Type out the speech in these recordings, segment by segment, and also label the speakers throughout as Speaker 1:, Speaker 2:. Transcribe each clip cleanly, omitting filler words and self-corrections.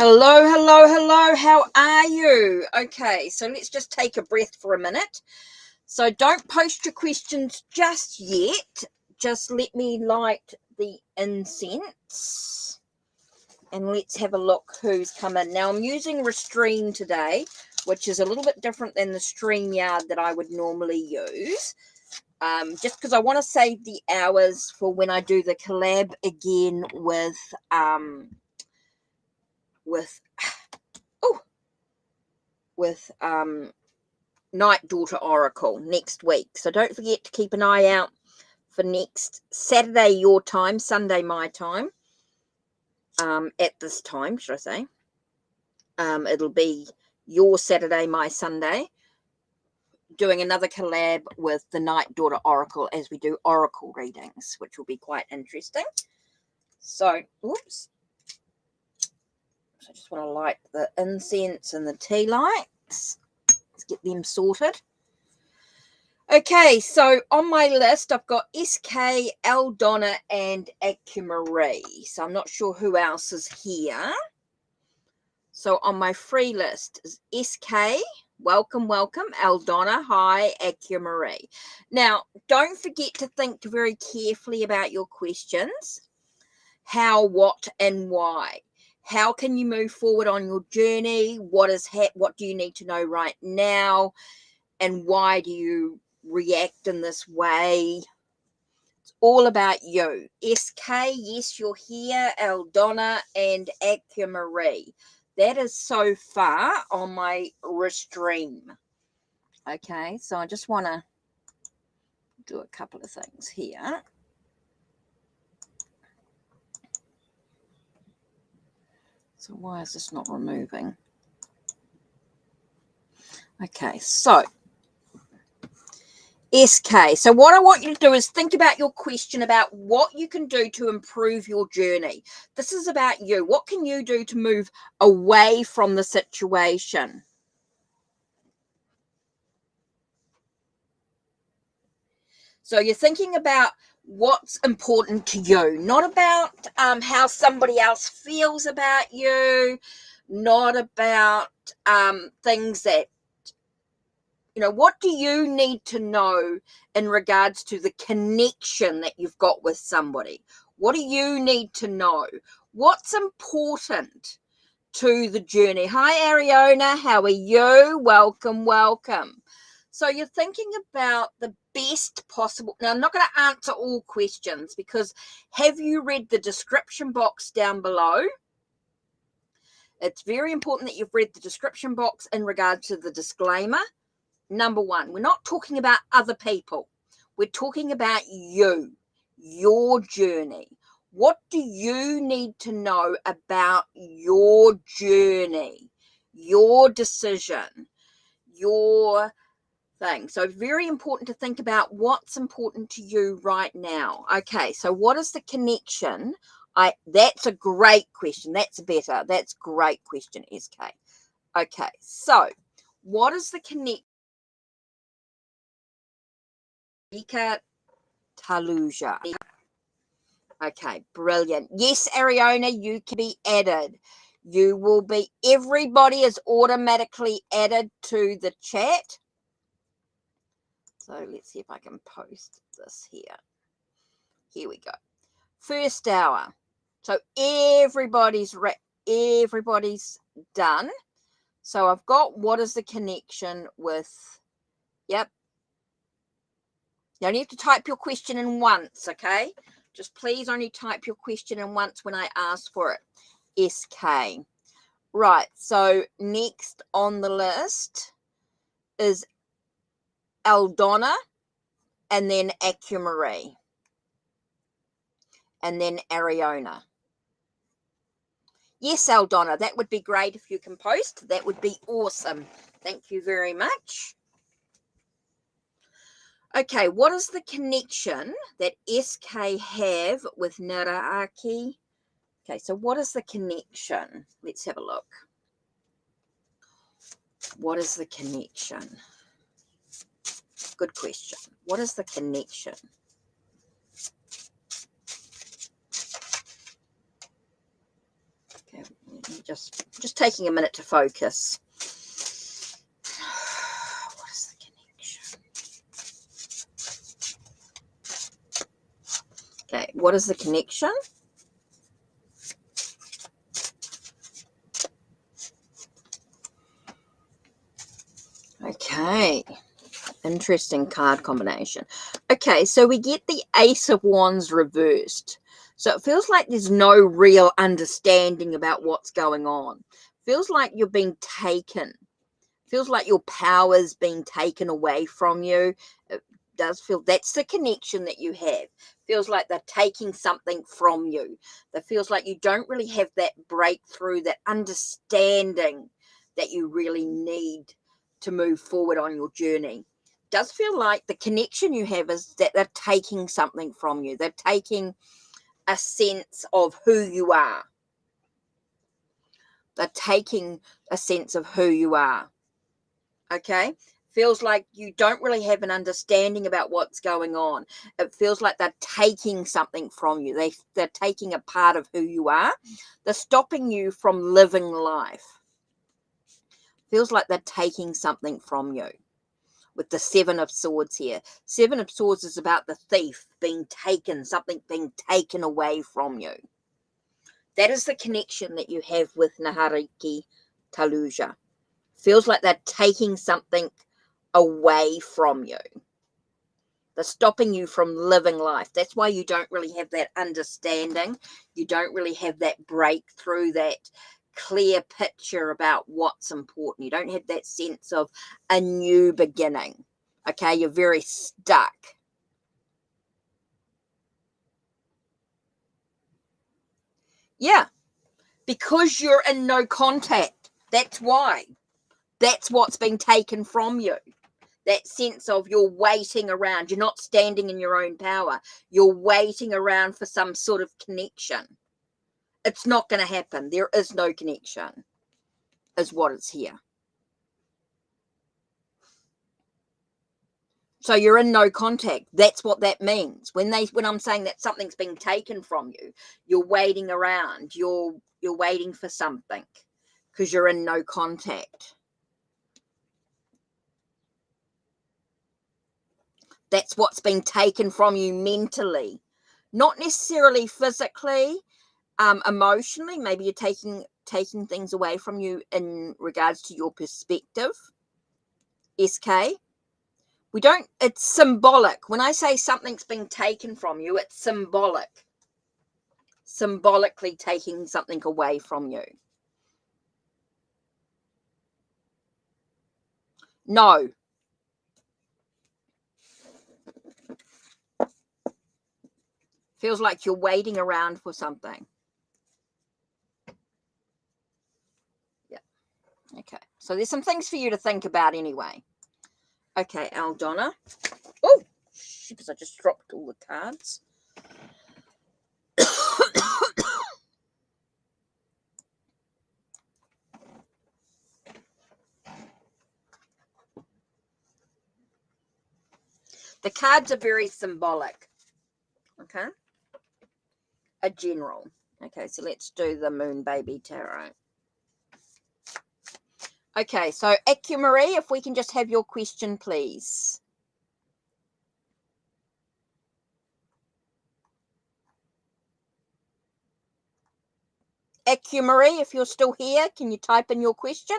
Speaker 1: Hello, hello, hello. How are you? Okay, so let's just take a breath for a minute. So don't post your questions just yet. Just let me light the incense and let's have a look who's come in. Now, I'm using Restream today, which is a little bit different than the StreamYard that I would normally use. Just because I want to save the hours for when I do the collab again with Night Daughter Oracle next week. So don't forget to keep an eye out for next Saturday your time, Sunday my time. At this time, should I say. It'll be your Saturday, my Sunday. Doing another collab with the Night Daughter Oracle as we do oracle readings, which will be quite interesting. So, whoops. So I just want to light the incense and the tea lights. Let's get them sorted. Okay, so on my list, I've got SK, Eldonna, and Akamarie. So I'm not sure who else is here. So on my free list is SK, welcome, welcome, Eldonna, hi, Akamarie. Now, don't forget to think very carefully about your questions. How, what, and why. How can you move forward on your journey? What do you need to know right now? And why do you react in this way? It's all about you. SK, yes, you're here. Eldonna and Akamarie. That is so far on my Restream. Okay, so I just want to do a couple of things here. So why is this not removing? Okay, so SK. So what I want you to do is think about your question about what you can do to improve your journey. This is about you. What can you do to move away from the situation? So you're thinking about what's important to you, not about how somebody else feels about you, not about things that, what do you need to know in regards to the connection that you've got with somebody? What do you need to know? What's important to the journey? Hi, Ariana. How are you? Welcome, welcome. So you're thinking about the best possible. Now, I'm not going to answer all questions because have you read the description box down below? It's very important that you've read the description box in regards to the disclaimer. Number one, we're not talking about other people. We're talking about you, your journey. What do you need to know about your journey, your decision, your thing? So very important to think about what's important to you right now. Okay, so what is the connection? That's a great question. That's better. That's a great question, SK. Okay, so what is the connection? Rika Taluja. Okay, brilliant. Yes, Ariana, you can be added. You will be, everybody is automatically added to the chat. So let's see if I can post this here. Here we go. First hour. So everybody's done. So I've got what is the connection with, yep. You only have to type your question in once, okay? Just please only type your question in once when I ask for it. SK. Right, so next on the list is Eldonna and then Akamarie. And then Ariana. Yes, Eldonna, that would be great if you can post. That would be awesome. Thank you very much. Okay, what is the connection that SK have with Naraaki? Okay, so what is the connection? Let's have a look. What is the connection? Good question. What is the connection? Okay, Just taking a minute to focus. What is the connection? Okay, what is the connection? Okay, interesting card combination. Okay, so we get the Ace of Wands reversed. So it feels like there's no real understanding about what's going on. Feels like you're being taken. Feels like your power's being taken away from you. It does feel that's the connection that you have. Feels like they're taking something from you. That feels like you don't really have that breakthrough, that understanding that you really need to move forward on your journey. Does feel like the connection you have is that they're taking something from you. They're taking a sense of who you are. They're taking a sense of who you are. Okay? Feels like you don't really have an understanding about what's going on. It feels like they're taking something from you. They're taking a part of who you are. They're stopping you from living life. Feels like they're taking something from you. With the Seven of Swords here. Seven of Swords is about the thief being taken, something being taken away from you. That is the connection that you have with Nahariki Taluja. Feels like they're taking something away from you. They're stopping you from living life. That's why you don't really have that understanding. You don't really have that breakthrough, that clear picture about what's important. You don't have that sense of a new beginning. Okay, you're very stuck. Yeah, because you're in no contact. That's why. That's what's been taken from you. That sense of you're waiting around. You're not standing in your own power. You're waiting around for some sort of connection. It's not going to happen. There is no connection, is what it's here. So you're in no contact. That's what that means. When I'm saying that something's being taken from you, you're waiting around. You're waiting for something because you're in no contact. That's what's been taken from you mentally, not necessarily physically, emotionally. Maybe you're taking things away from you in regards to your perspective. SK. It's symbolic. When I say something's been taken from you, it's symbolic. Symbolically taking something away from you. No. Feels like you're waiting around for something. Yeah. Okay. So there's some things for you to think about anyway. Okay, Aldonna. Oh, because I just dropped all the cards. The cards are very symbolic. Okay. A general. Okay, so let's do the Moon Baby Tarot. Okay, so Marie, if we can just have your question, please. Marie, if you're still here, can you type in your question?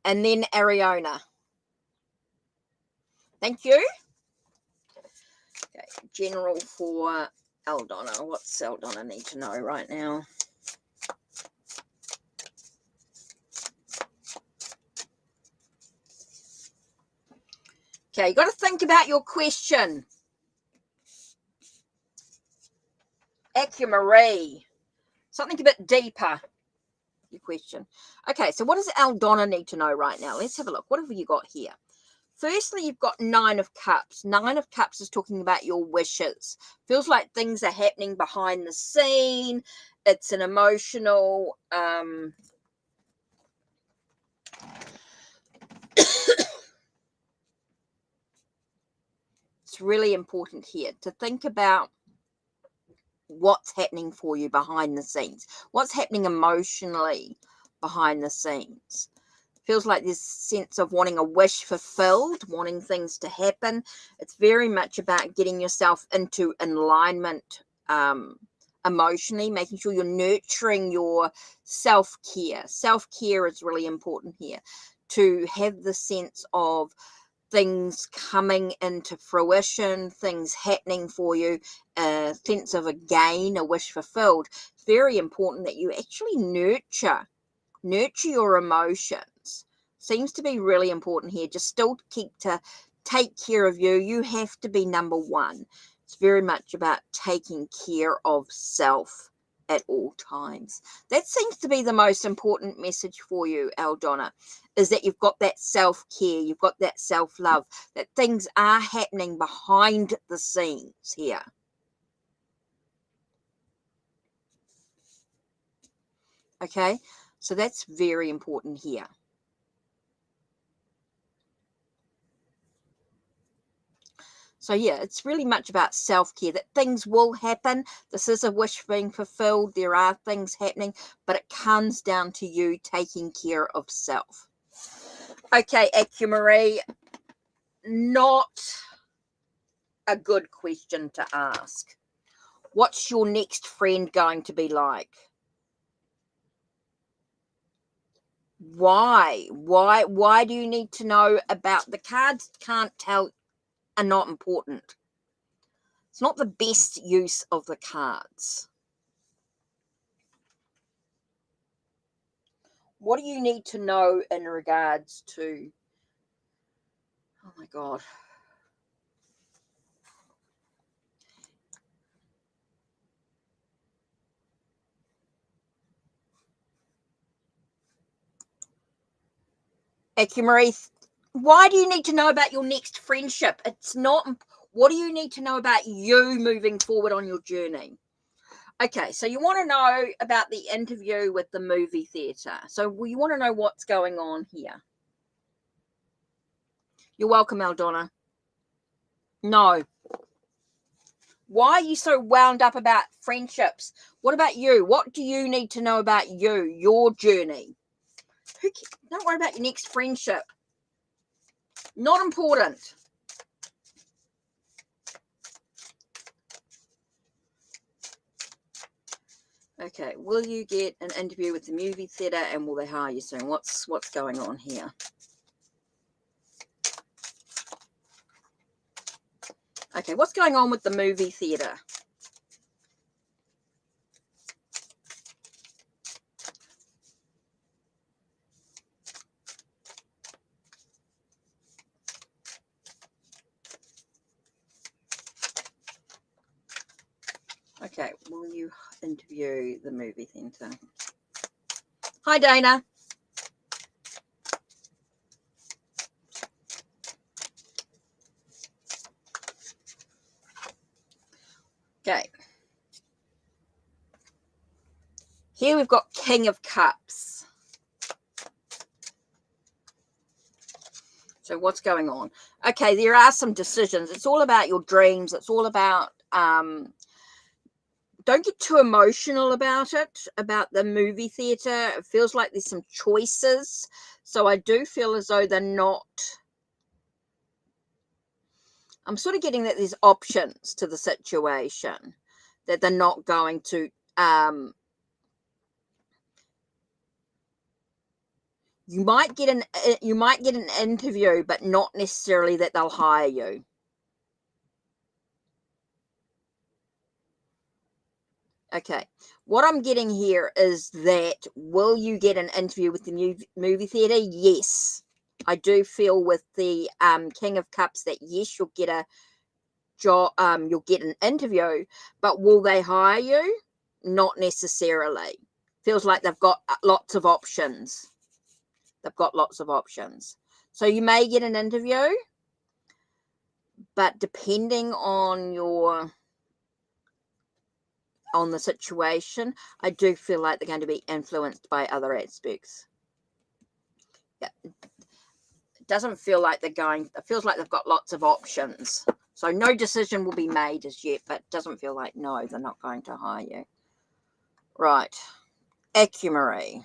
Speaker 1: And then Ariona. Thank you. Okay, general for Aldonna. What's Aldonna need to know right now? Okay, you got to think about your question. Marie. Something a bit deeper. Your question. Okay, so what does Aldonna need to know right now? Let's have a look. What have you got here? Firstly, you've got Nine of Cups. Nine of Cups is talking about your wishes. Feels like things are happening behind the scene. It's an emotional... It's really important here to think about what's happening for you behind the scenes, what's happening emotionally behind the scenes. Feels like this sense of wanting a wish fulfilled, wanting things to happen. It's very much about getting yourself into alignment emotionally, making sure you're nurturing your self-care. Self-care is really important here, to have the sense of things coming into fruition, things happening for you, a sense of a gain, a wish fulfilled. It's very important that you actually nurture your emotions. Seems to be really important here. Just still take care of you. You have to be number one. It's very much about taking care of self at all times. That seems to be the most important message for you, Aldona, is that you've got that self-care, you've got that self-love, that things are happening behind the scenes here. Okay, so that's very important here. So yeah, it's really much about self-care, that things will happen. This is a wish being fulfilled. There are things happening, but it comes down to you taking care of self. Okay, AcuMarie, not a good question to ask. What's your next friend going to be like? Why? Why do you need to know about the cards? Can't tell, are not important. It's not the best use of the cards. What do you need to know in regards to, oh my God. AcuMarie, why do you need to know about your next friendship? It's not, what do you need to know about you moving forward on your journey? Okay, so you want to know about the interview with the movie theatre. So you want to know what's going on here. You're welcome, Aldona. No. Why are you so wound up about friendships? What about you? What do you need to know about you, your journey? Don't worry about your next friendship. Not important. Okay, will you get an interview with the movie theatre and will they hire you soon? What's going on here? Okay, what's going on with the movie theatre? Okay, will you interview the movie theatre? Hi, Dana. Okay. Here we've got King of Cups. So what's going on? Okay, there are some decisions. It's all about your dreams. It's all about, don't get too emotional about it, about the movie theatre. It feels like there's some choices. So I do feel as though they're not, I'm sort of getting that there's options to the situation, that they're not going to, you might get an interview, but not necessarily that they'll hire you. Okay, what I'm getting here is that, will you get an interview with the movie theatre? Yes. I do feel with the King of Cups that yes, you'll get a job, you'll get an interview, but will they hire you? Not necessarily. Feels like they've got lots of options. They've got lots of options. So you may get an interview, but depending on the situation, I do feel like they're going to be influenced by other aspects. Yeah. It doesn't feel like they're going, it feels like they've got lots of options. So no decision will be made as yet, but it doesn't feel like no, they're not going to hire you. Right. Acumarie.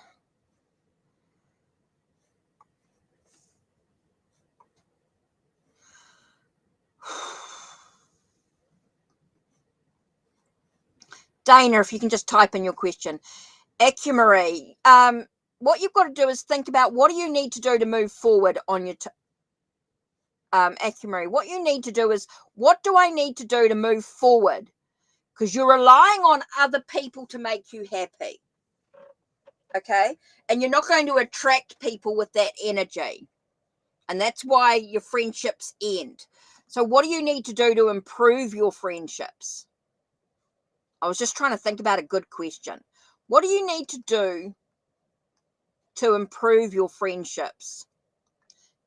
Speaker 1: Dana, if you can just type in your question. Acumarie. What you've got to do is think about what do you need to do to move forward on your Acumarie. What you need to do is, what do I need to do to move forward? Because you're relying on other people to make you happy. Okay? And you're not going to attract people with that energy. And that's why your friendships end. So what do you need to do to improve your friendships? I was just trying to think about a good question. What do you need to do to improve your friendships?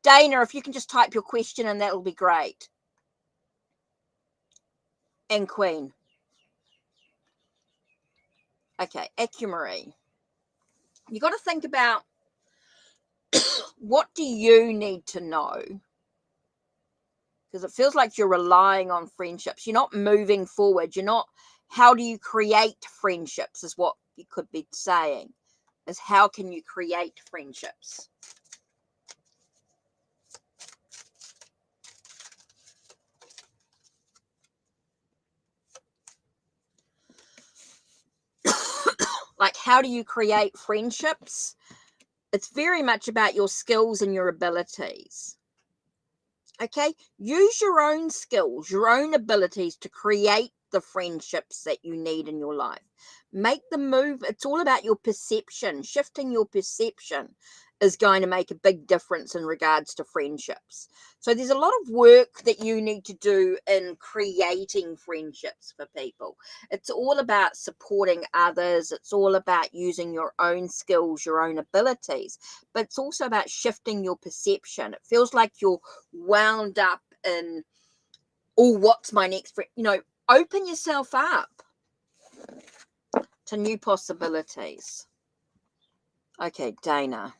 Speaker 1: Dana, if you can just type your question in, that'll be great. And Queen. Okay, Acumarie. You got to think about what do you need to know? Because it feels like you're relying on friendships. You're not moving forward. You're not, how do you create friendships is what you could be saying. Is how can you create friendships? Like, how do you create friendships? It's very much about your skills and your abilities. Okay? Use your own skills, your own abilities to create the friendships that you need in your life. Make the move. It's all about your perception. Shifting your perception is going to make a big difference in regards to friendships. So there's a lot of work that you need to do in creating friendships for people. It's all about supporting others. It's all about using your own skills, your own abilities, but it's also about shifting your perception. It feels like you're wound up in, oh, what's my next friend? You know, open yourself up to new possibilities. Okay, Dana.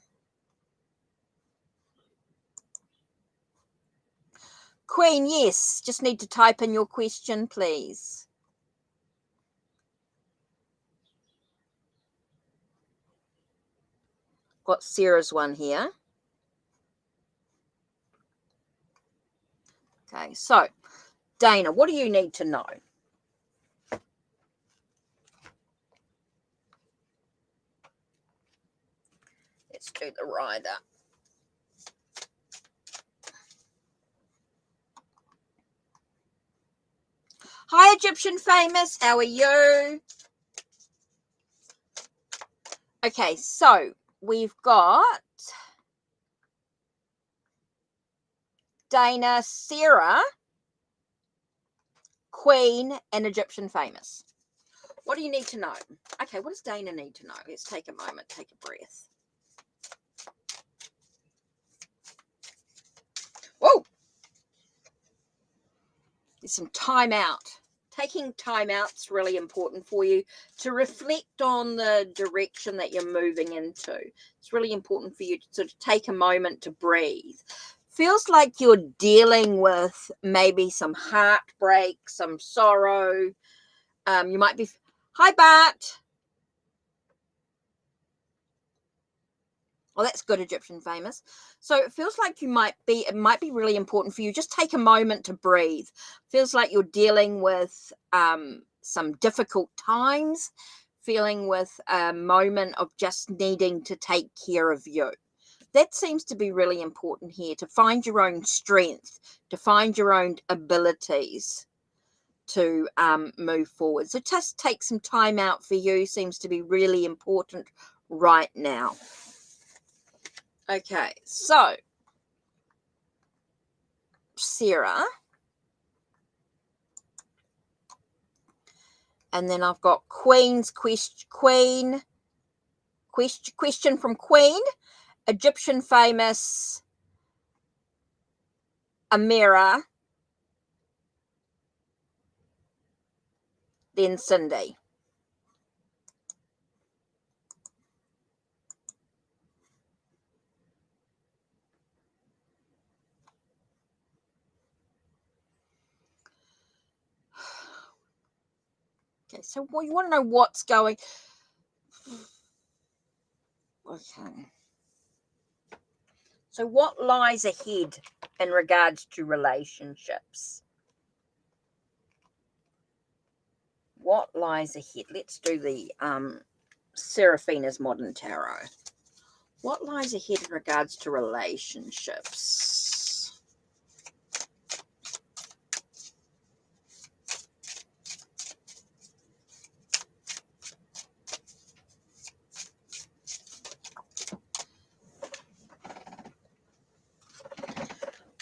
Speaker 1: Queen, yes. Just need to type in your question, please. Got Sarah's one here. Okay, so Dana, what do you need to know? Let's do the rider. Hi, Egyptian Famous. How are you? Okay, so we've got Dana, Sarah, Queen, and Egyptian Famous. What do you need to know? Okay, what does Dana need to know? Let's take a moment, take a breath. Whoa! There's some time out. Taking time out's really important for you to reflect on the direction that you're moving into. It's really important for you to sort of take a moment to breathe. Feels like you're dealing with maybe some heartbreak, some sorrow. You might be, hi Bart. Well, that's good, Egyptian Famous. So it feels like it might be really important for you. Just take a moment to breathe. Feels like you're dealing with some difficult times, feeling with a moment of just needing to take care of you. That seems to be really important here, to find your own strength, to find your own abilities to move forward. So just take some time out for you seems to be really important right now. Okay, so Sarah, and then I've got question from Queen, Egyptian Famous, Amira, then Cindy. Okay, so you want to know what's going... Okay. So what lies ahead in regards to relationships? What lies ahead? Let's do the Seraphina's Modern Tarot. What lies ahead in regards to relationships?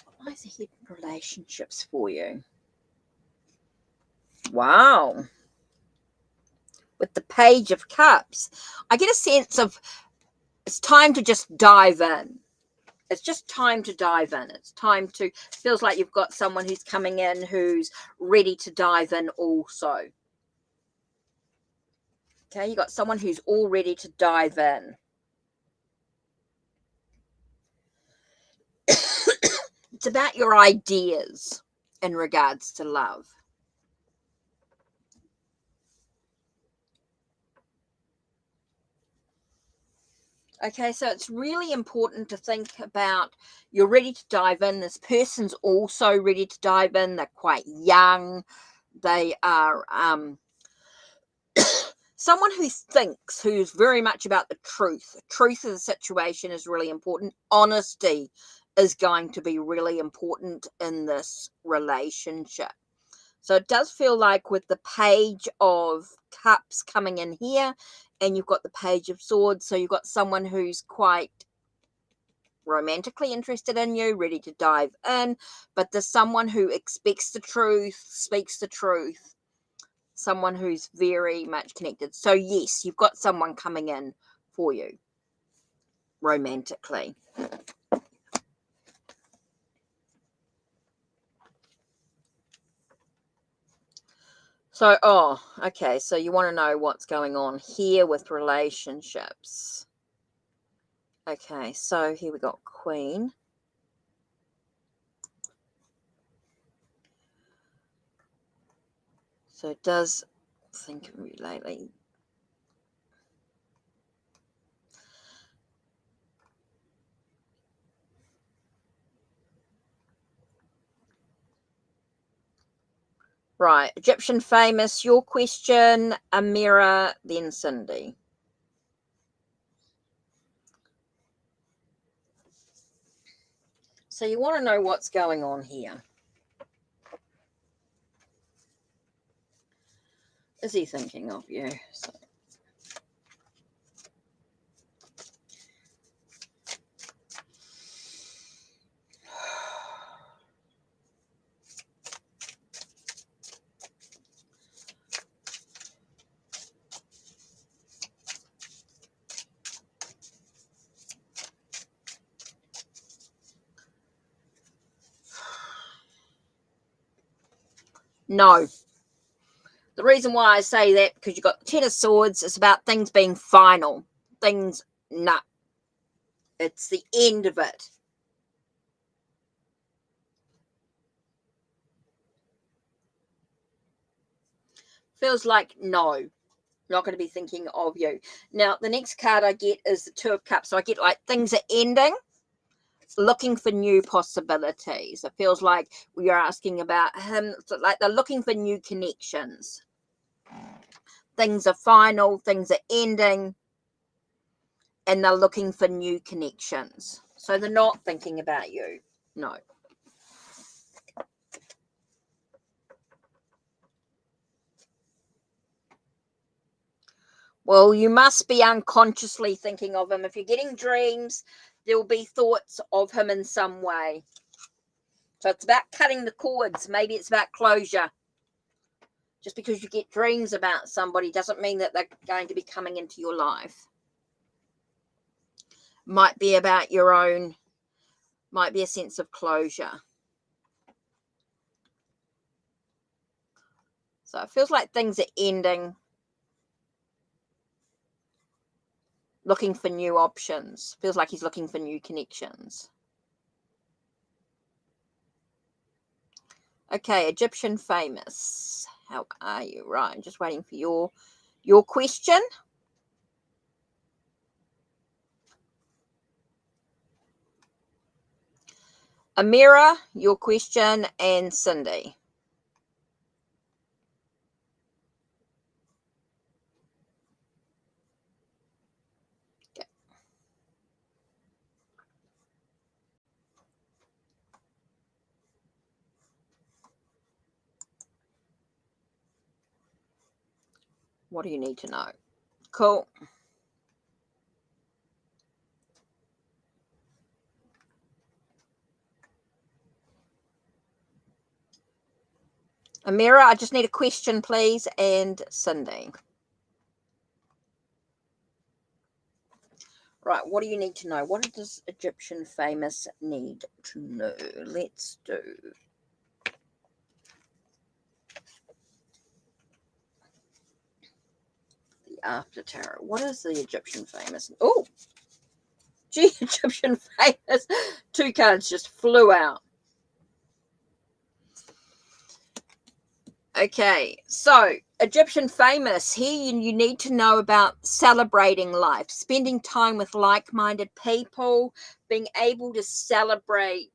Speaker 1: What lies ahead in relationships for you? Wow. With the Page of Cups, I get a sense of it's time to just dive in. It's just time to dive in. It's time to, feels like you've got someone who's coming in who's ready to dive in also. Okay, you got someone who's all ready to dive in. It's about your ideas in regards to love. Okay, so it's really important to think about, you're ready to dive in. This person's also ready to dive in. They're quite young. They are someone who thinks, who's very much about the truth. The truth of the situation is really important. Honesty is going to be really important in this relationship. So it does feel like with the Page of Cups coming in here, and you've got the Page of Swords, so you've got someone who's quite romantically interested in you, ready to dive in, but there's someone who expects the truth, speaks the truth, someone who's very much connected. So yes, you've got someone coming in for you romantically. So, okay, so you want to know what's going on here with relationships. Okay, so here we got Queen. So it does think of me lately. Right, Egyptian famous, your question, Amira, then Cindy. So you want to know what's going on here. Is he thinking of you? So. No. The reason why I say that, because you've got the Ten of Swords, it's about things being final. Things, no. It's the end of it. Feels like no. Not going to be thinking of you. Now, the next card I get is the Two of Cups. So I get like things are ending, looking for new possibilities. It feels like we are asking about him, like they're looking for new connections. Things are final, things are ending, and they're looking for new connections. So they're not thinking about you. No. Well, you must be unconsciously thinking of him. If you're getting dreams, there will be thoughts of him in some way. So it's about cutting the cords. Maybe it's about closure. Just because you get dreams about somebody doesn't mean that they're going to be coming into your life. Might be about your own, might be a sense of closure. So it feels like things are ending. Looking for new options. Feels like he's looking for new connections. Okay, Egyptian famous. How are you? Right, I'm just waiting for your question. Amira, your question, and Cindy. Okay. What do you need to know? Cool. Amira, I just need a question, please, and Cindy. Right, what do you need to know? What does Egyptian famous need to know? Let's do the after tarot. What is the Egyptian famous? Oh, gee, Egyptian famous. 2 cards just flew out. Okay, so Egyptian famous, here you need to know about celebrating life, spending time with like-minded people, being able to celebrate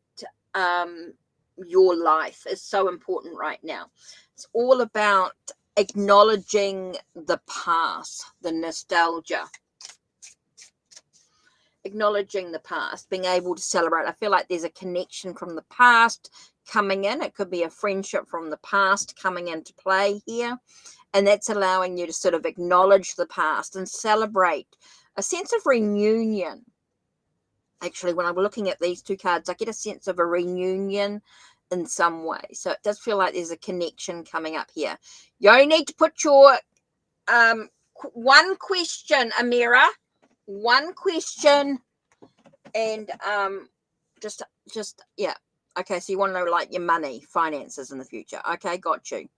Speaker 1: your life is so important right now. It's all about acknowledging the past, the nostalgia, acknowledging the past, being able to celebrate. I feel like there's a connection from the past coming in. It could be a friendship from the past coming into play here. And that's allowing you to sort of acknowledge the past and celebrate a sense of reunion. Actually, when I'm looking at these 2 cards, I get a sense of a reunion in some way. So it does feel like there's a connection coming up here. You only need to put your one question, Amira. One question, and just yeah. Okay, so you want to know like your money, finances in the future. Okay, got you.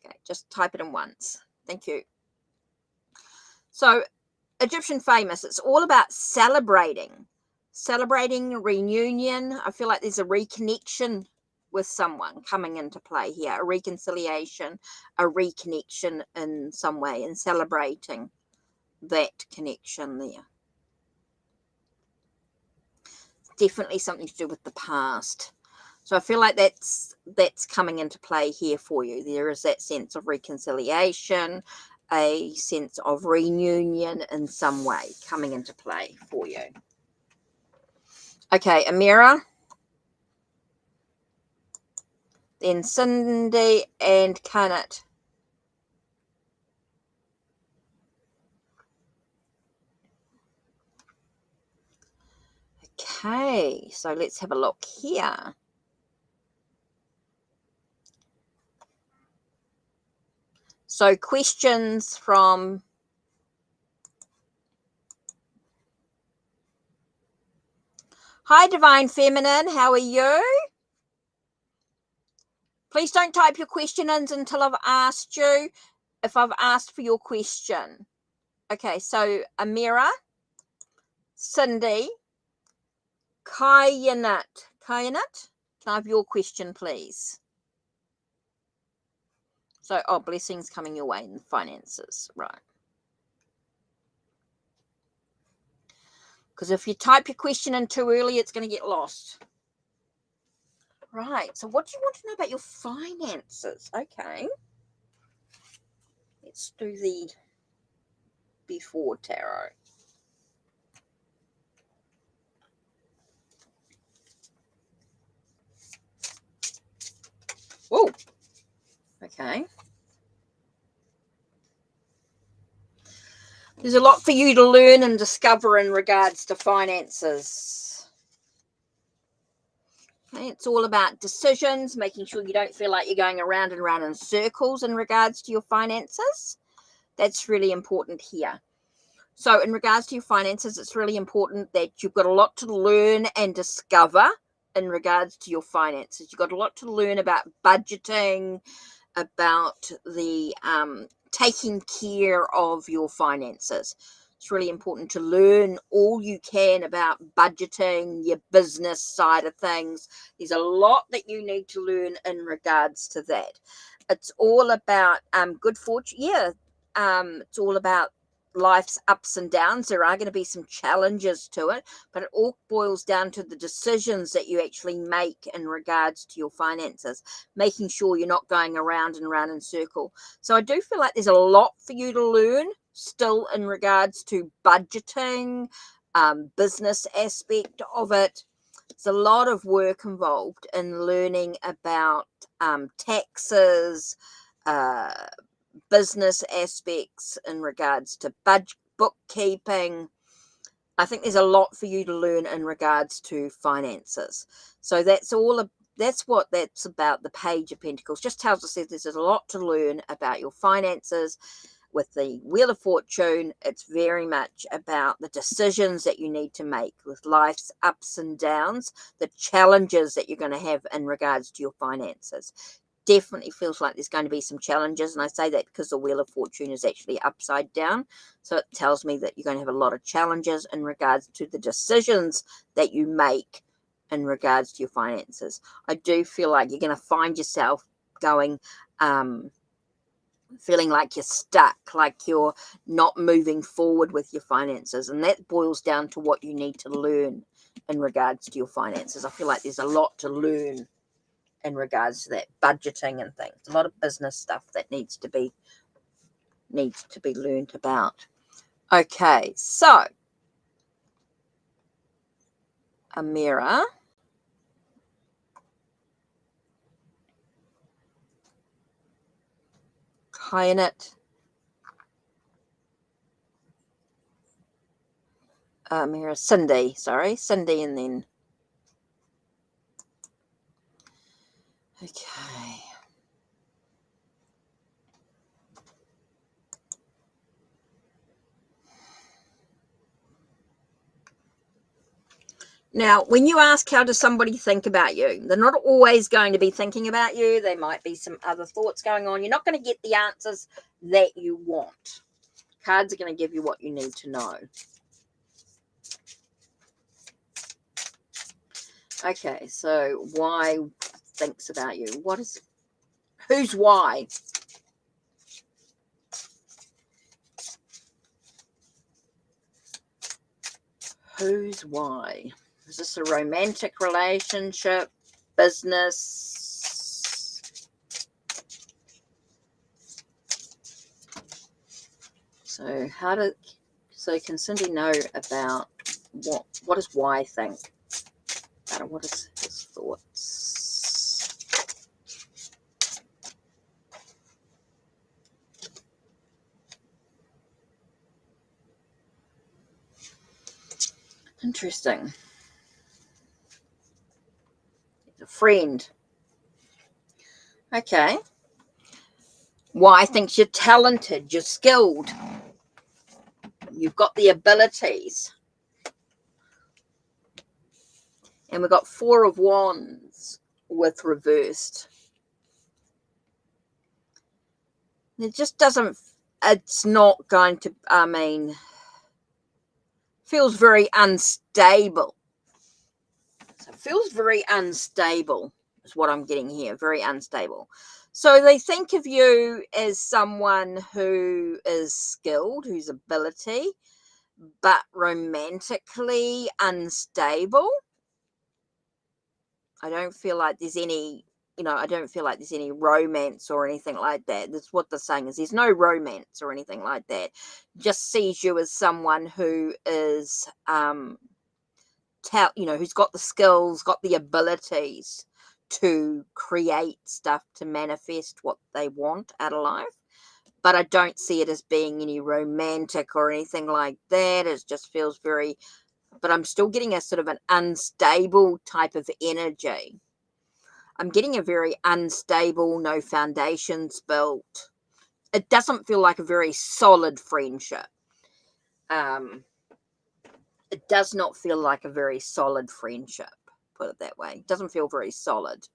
Speaker 1: Okay, just type it in once. Thank you. So Egyptian famous, it's all about celebrating reunion. I feel like there's a reconnection with someone coming into play here, a reconciliation, a reconnection in some way, and celebrating that connection there. Definitely something to do with the past. So I feel like that's coming into play here for you. There is that sense of reconciliation, a sense of reunion in some way coming into play for you. Okay, Amira, then Cindy and Kanat. Okay, so let's have a look here. So questions from Hi Divine Feminine, how are you? Please don't type your question in until I've asked you if I've asked for your question. Okay, so Amira, Cindy, Kyanat, can I have your question, please? So, blessings coming your way in finances, right? Because if you type your question in too early, it's going to get lost. Right, so what do you want to know about your finances? Okay. Let's do the before tarot. Whoa. Okay. There's a lot for you to learn and discover in regards to finances. Okay, it's all about decisions, making sure you don't feel like you're going around and around in circles in regards to your finances. That's really important here. So in regards to your finances, it's really important that you've got a lot to learn and discover in regards to your finances. You've got a lot to learn about budgeting, about the taking care of your finances. It's really important to learn all you can about budgeting, your business side of things. There's a lot that you need to learn in regards to that. It's all about good fortune. Yeah, it's all about life's ups and downs. There are going to be some challenges to it, but it all boils down to the decisions that you actually make in regards to your finances, making sure you're not going around and around in circle. So I do feel like there's a lot for you to learn still in regards to budgeting, business aspect of it. There's a lot of work involved in learning about taxes, uh, business aspects in regards to budget, bookkeeping. I think there's a lot for you to learn in regards to finances. So that's what that's about. The Page of Pentacles just tells us that there's a lot to learn about your finances. With the Wheel of Fortune, it's very much about the decisions that you need to make with life's ups and downs, the challenges that you're going to have in regards to your finances. Definitely feels like there's going to be some challenges, and I say that because the Wheel of Fortune is actually upside down, so it tells me that you're going to have a lot of challenges in regards to the decisions that you make in regards to your finances. I do feel like you're going to find yourself going feeling like you're stuck, like you're not moving forward with your finances, and that boils down to what you need to learn in regards to your finances. I feel like there's a lot to learn in regards to that budgeting and things. A lot of business stuff that needs to be learned about. Okay, so a mirror. Kyanite. Mirror. Cindy, sorry. Cindy, and then okay. Now, when you ask how does somebody think about you, they're not always going to be thinking about you. There might be some other thoughts going on. You're not going to get the answers that you want. Cards are going to give you what you need to know. Okay, so why thinks about you? What is, who's why? Who's why? Is this a romantic relationship? Business? So can Cindy know about what does why think? What is his thoughts? Interesting. A friend. Okay. Why thinks you're talented, you're skilled, you've got the abilities. And we've got Four of Wands with reversed. It just doesn't, it's not going to, feels very unstable. So it feels very unstable is what I'm getting here, very unstable. So they think of you as someone who is skilled, whose ability, but romantically unstable. I don't feel like there's any, I don't feel like there's any romance or anything like that. That's what they're saying, is there's no romance or anything like that. Just sees you as someone who is, who's got the skills, got the abilities to create stuff, to manifest what they want out of life. But I don't see it as being any romantic or anything like that. It just feels very, but I'm still getting a sort of an unstable type of energy. I'm getting a very unstable, no foundations built. It doesn't feel like a very solid friendship. It does not feel like a very solid friendship, put it that way. It doesn't feel very solid.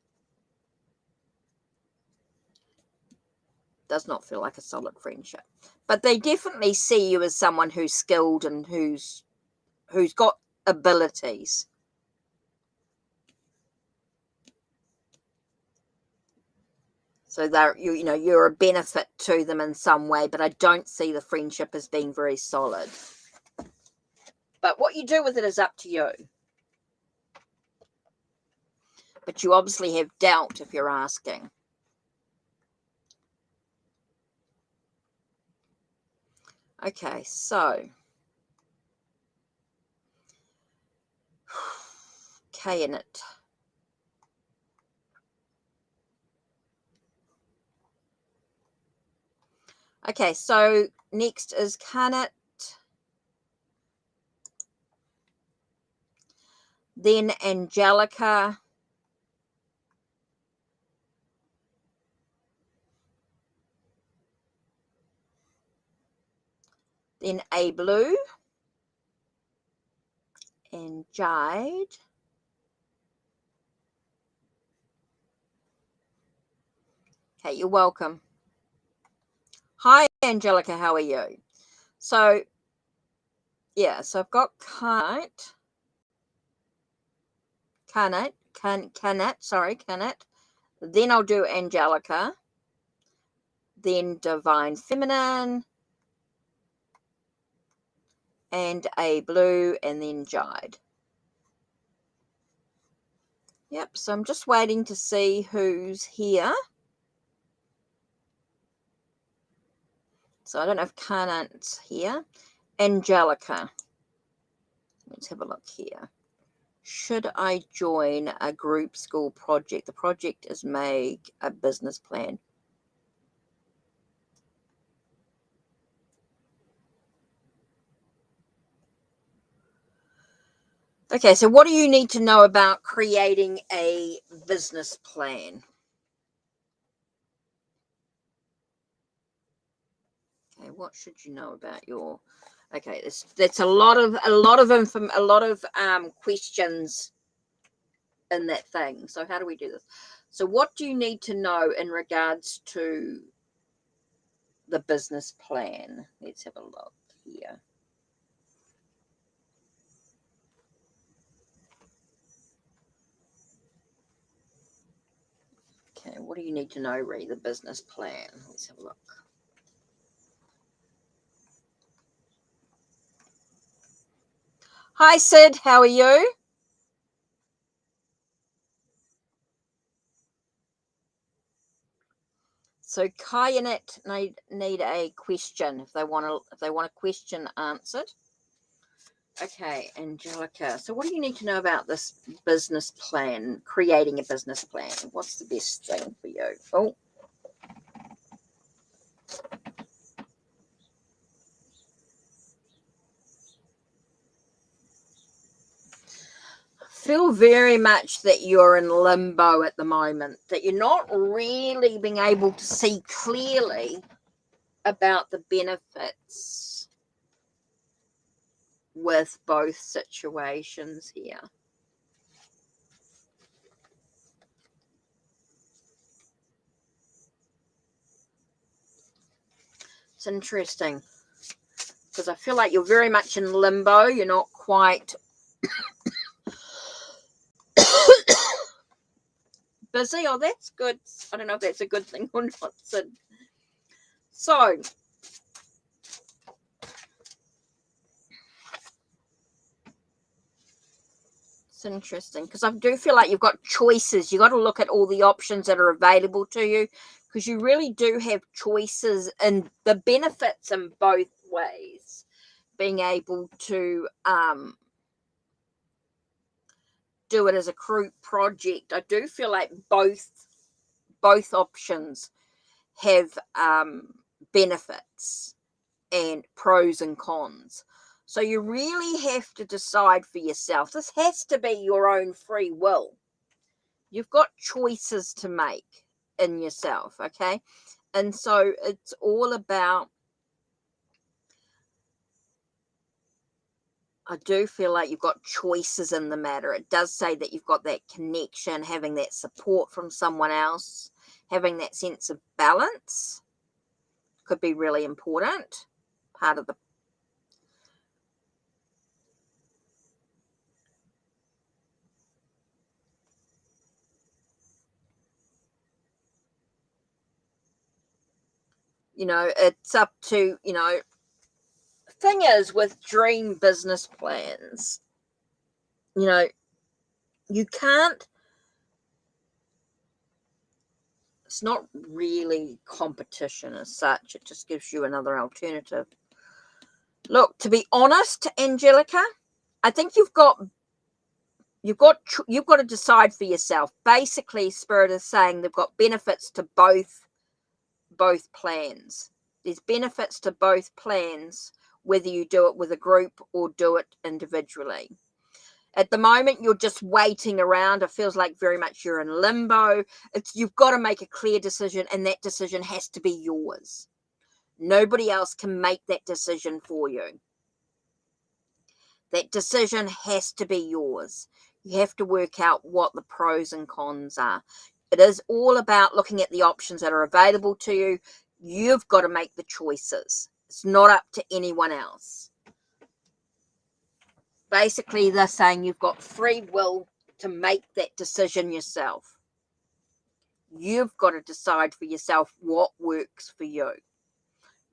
Speaker 1: Does not feel like a solid friendship. But they definitely see you as someone who's skilled and who's got abilities. So they're, you know, you're a benefit to them in some way, but I don't see the friendship as being very solid. But what you do with it is up to you. But you obviously have doubt if you're asking. Okay, so K in it. Okay, so next is Carnot, then Angelica, then A Blue, and Jade. Okay, you're welcome. Hi, Angelica, how are you? So, yeah, so I've got Carnot. Then I'll do Angelica, then Divine Feminine, and A Blue, and then Jade. Yep, so I'm just waiting to see who's here. So I don't know if Carnot's here. Angelica. Let's have a look here. Should I join a group school project? The project is make a business plan. Okay, so what do you need to know about creating a business plan? Okay, what should you know about your? Okay, that's a lot of questions in that thing. So how do we do this? So what do you need to know in regards to the business plan? Let's have a look here. Okay, what do you need to know, Ree? The business plan. Let's have a look. Hi, Sid. How are you? So Kai and it need a question if they want a question answered. Okay, Angelica. So what do you need to know about this business plan, creating a business plan? What's the best thing for you? Oh. Feel very much that you're in limbo at the moment, that you're not really being able to see clearly about the benefits with both situations here. It's interesting because I feel like you're very much in limbo. You're not quite busy. Oh, that's good. I don't know if that's a good thing or not. So it's interesting because I do feel like you've got choices. You've got to look at all the options that are available to you because you really do have choices and the benefits in both ways. Being able to do it as a group project. I do feel like both options have benefits and pros and cons. So you really have to decide for yourself. This has to be your own free will. You've got choices to make in yourself, okay? And so it's all about, I do feel like you've got choices in the matter. It does say that you've got that connection, having that support from someone else, having that sense of balance could be really important. Part of the You know, it's up to, you know, thing is with dream business plans, you know, you can't, it's not really competition as such. It just gives you another alternative. Look, to be honest, Angelica, I think you've got to decide for yourself. Basically, Spirit is saying they've got benefits to both plans. There's benefits to both plans, whether you do it with a group or do it individually. At the moment, you're just waiting around. It feels like very much you're in limbo. You've got to make a clear decision, and that decision has to be yours. Nobody else can make that decision for you. That decision has to be yours. You have to work out what the pros and cons are. It is all about looking at the options that are available to you. You've got to make the choices. It's not up to anyone else. Basically, they're saying you've got free will to make that decision yourself. You've got to decide for yourself what works for you.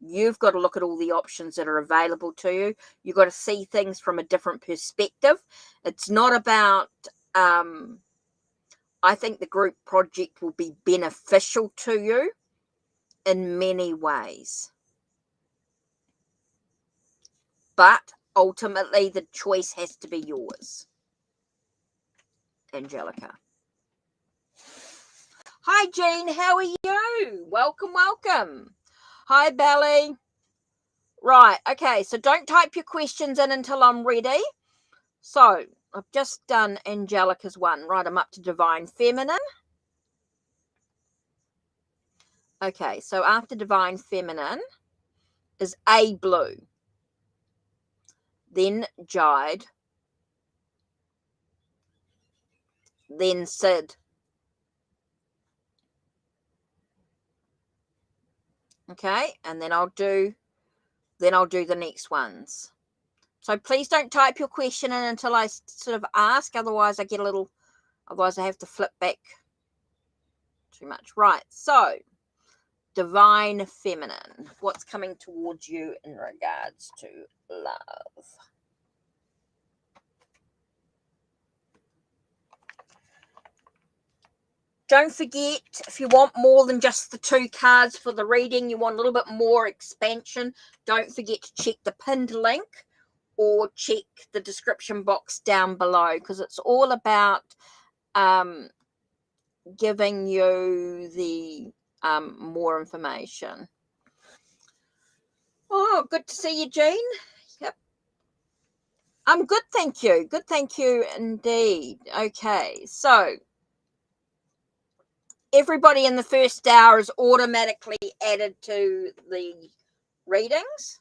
Speaker 1: You've got to look at all the options that are available to you. You've got to see things from a different perspective. It's not about, I think the group project will be beneficial to you in many ways. But ultimately, the choice has to be yours. Angelica. Hi, Jean. How are you? Welcome, welcome. Hi, Belly. Right. Okay. So don't type your questions in until I'm ready. So I've just done Angelica's one. Right. I'm up to Divine Feminine. Okay. So after Divine Feminine is A Blue. Then Jide. Then Sid. Okay. And then I'll do the next ones. So please don't type your question in until I sort of ask. Otherwise I have to flip back too much. Right. So Divine Feminine. What's coming towards you in regards to love? Don't forget, if you want more than just the 2 cards for the reading, you want a little bit more expansion, don't forget to check the pinned link or check the description box down below, because it's all about giving you the more information. Oh, good to see you, Jean. Yep. I'm good, thank you. Good, thank you indeed. Okay, so everybody in the first hour is automatically added to the readings.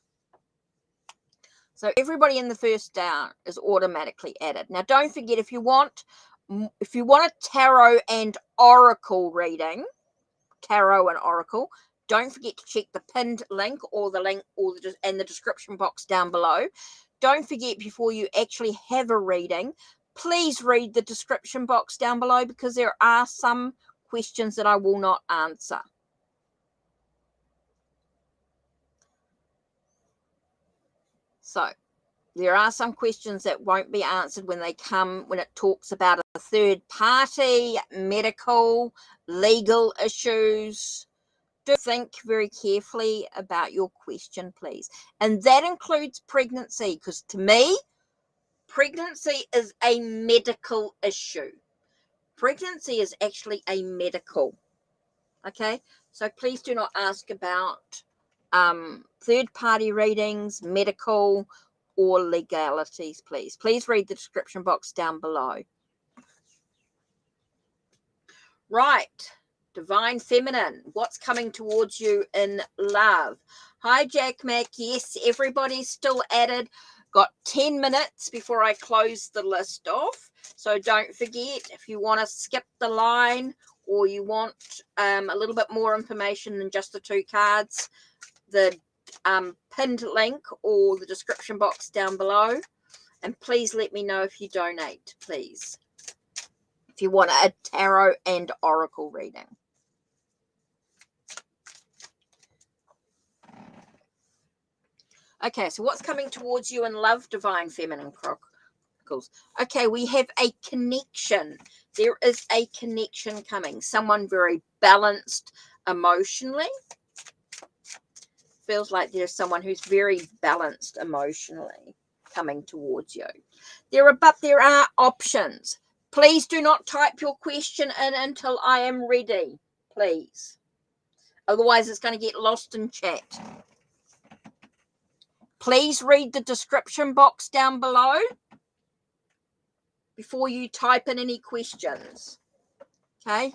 Speaker 1: So everybody in the first hour is automatically added. Now, don't forget, if you want a tarot and oracle reading, don't forget to check the pinned link or the link and the description box down below. Don't forget, before you actually have a reading, please read the description box down below, because there are some questions that I will not answer. So there are some questions that won't be answered when it talks about a third party, medical, legal issues. Do think very carefully about your question, please. And that includes pregnancy, because to me, pregnancy is a medical issue. Pregnancy is actually a medical. Okay, so please do not ask about third-party readings, medical, or legalities, please. Please read the description box down below. Right. Divine Feminine, what's coming towards you in love? Hi, Jack Mac. Yes, everybody's still added. Got 10 minutes before I close the list off. So don't forget, if you want to skip the line or you want a little bit more information than just the 2 cards, the pinned link or the description box down below. And please let me know if you donate, please, if you want a tarot and oracle reading. Okay, so what's coming towards you in love, Divine Feminine Chronicles? Okay, we have a connection. There is a connection coming. Someone very balanced emotionally. Feels like there's someone who's very balanced emotionally coming towards you. There are options. Please do not type your question in until I am ready, please. Otherwise, it's going to get lost in chat. Please read the description box down below before you type in any questions. Okay?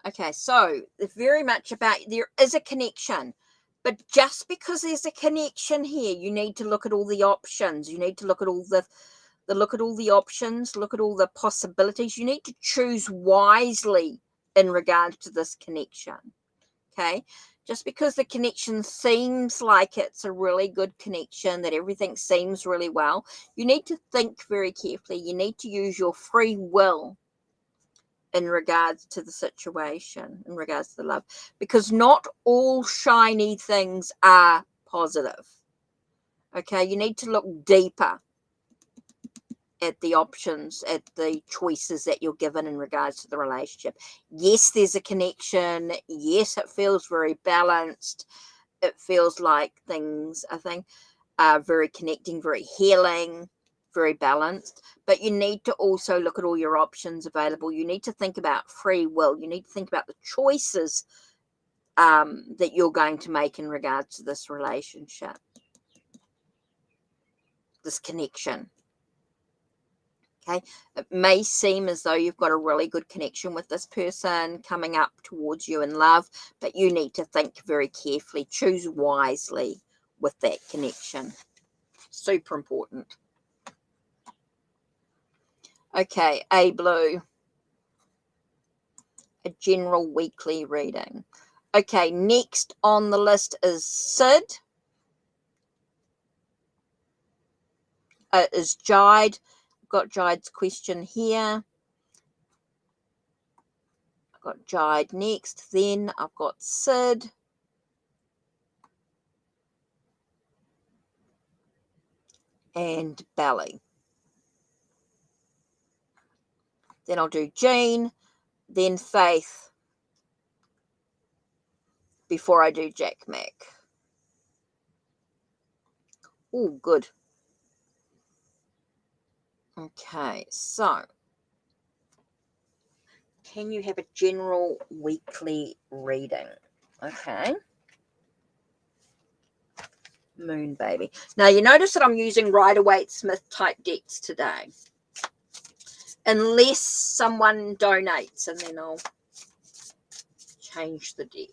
Speaker 1: Okay, so it's very much about there is a connection. But just because there's a connection here, you need to look at all the options. You need to look at all the options, look at all the possibilities. You need to choose wisely in regards to this connection. Okay? Just because the connection seems like it's a really good connection, that everything seems really well, you need to think very carefully. You need to use your free will in regards to the situation, in regards to the love, because not all shiny things are positive. Okay, you need to look deeper at the options, at the choices that you're given in regards to the relationship. Yes, there's a connection. Yes, it feels very balanced. It feels like things, I think, are very connecting, very healing, very balanced. But you need to also look at all your options available. You need to think about free will. You need to think about the choices that you're going to make in regards to this relationship, this connection. Okay, it may seem as though you've got a really good connection with this person coming up towards you in love, but you need to think very carefully, choose wisely with that connection. Super important. Okay, A Blue, a general weekly reading. Okay, next on the list is Sid, is Jide. I've got Jide's question here. I've got Jide next, then I've got Sid. And Belly. Then I'll do Jean, then Faith, before I do Jack Mac. Oh, good. Okay, so can you have a general weekly reading? Okay. Moon Baby. Now, you notice that I'm using Rider-Waite-Smith type decks today. Unless someone donates, and then I'll change the deck.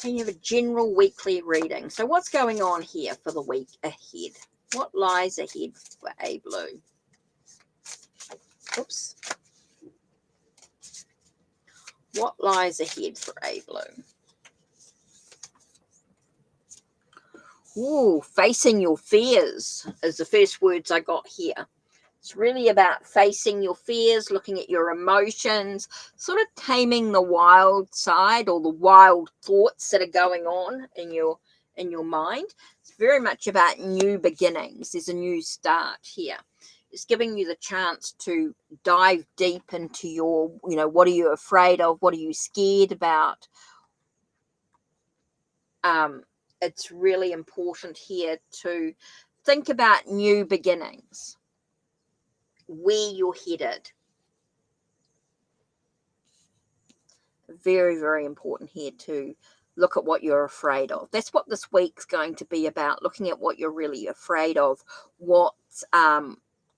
Speaker 1: Can you have a general weekly reading? So what's going on here for the week ahead? What lies ahead for A Blue? Oops. What lies ahead for A Blue? Ooh, facing your fears is the first words I got here. It's really about facing your fears, looking at your emotions, sort of taming the wild side or the wild thoughts that are going on in your mind. It's very much about new beginnings. There's a new start here. It's giving you the chance to dive deep into your, what are you afraid of? What are you scared about? It's really important here to think about new beginnings, where you're headed. Very, very important here to look at what you're afraid of. That's what this week's going to be about, looking at what you're really afraid of, what's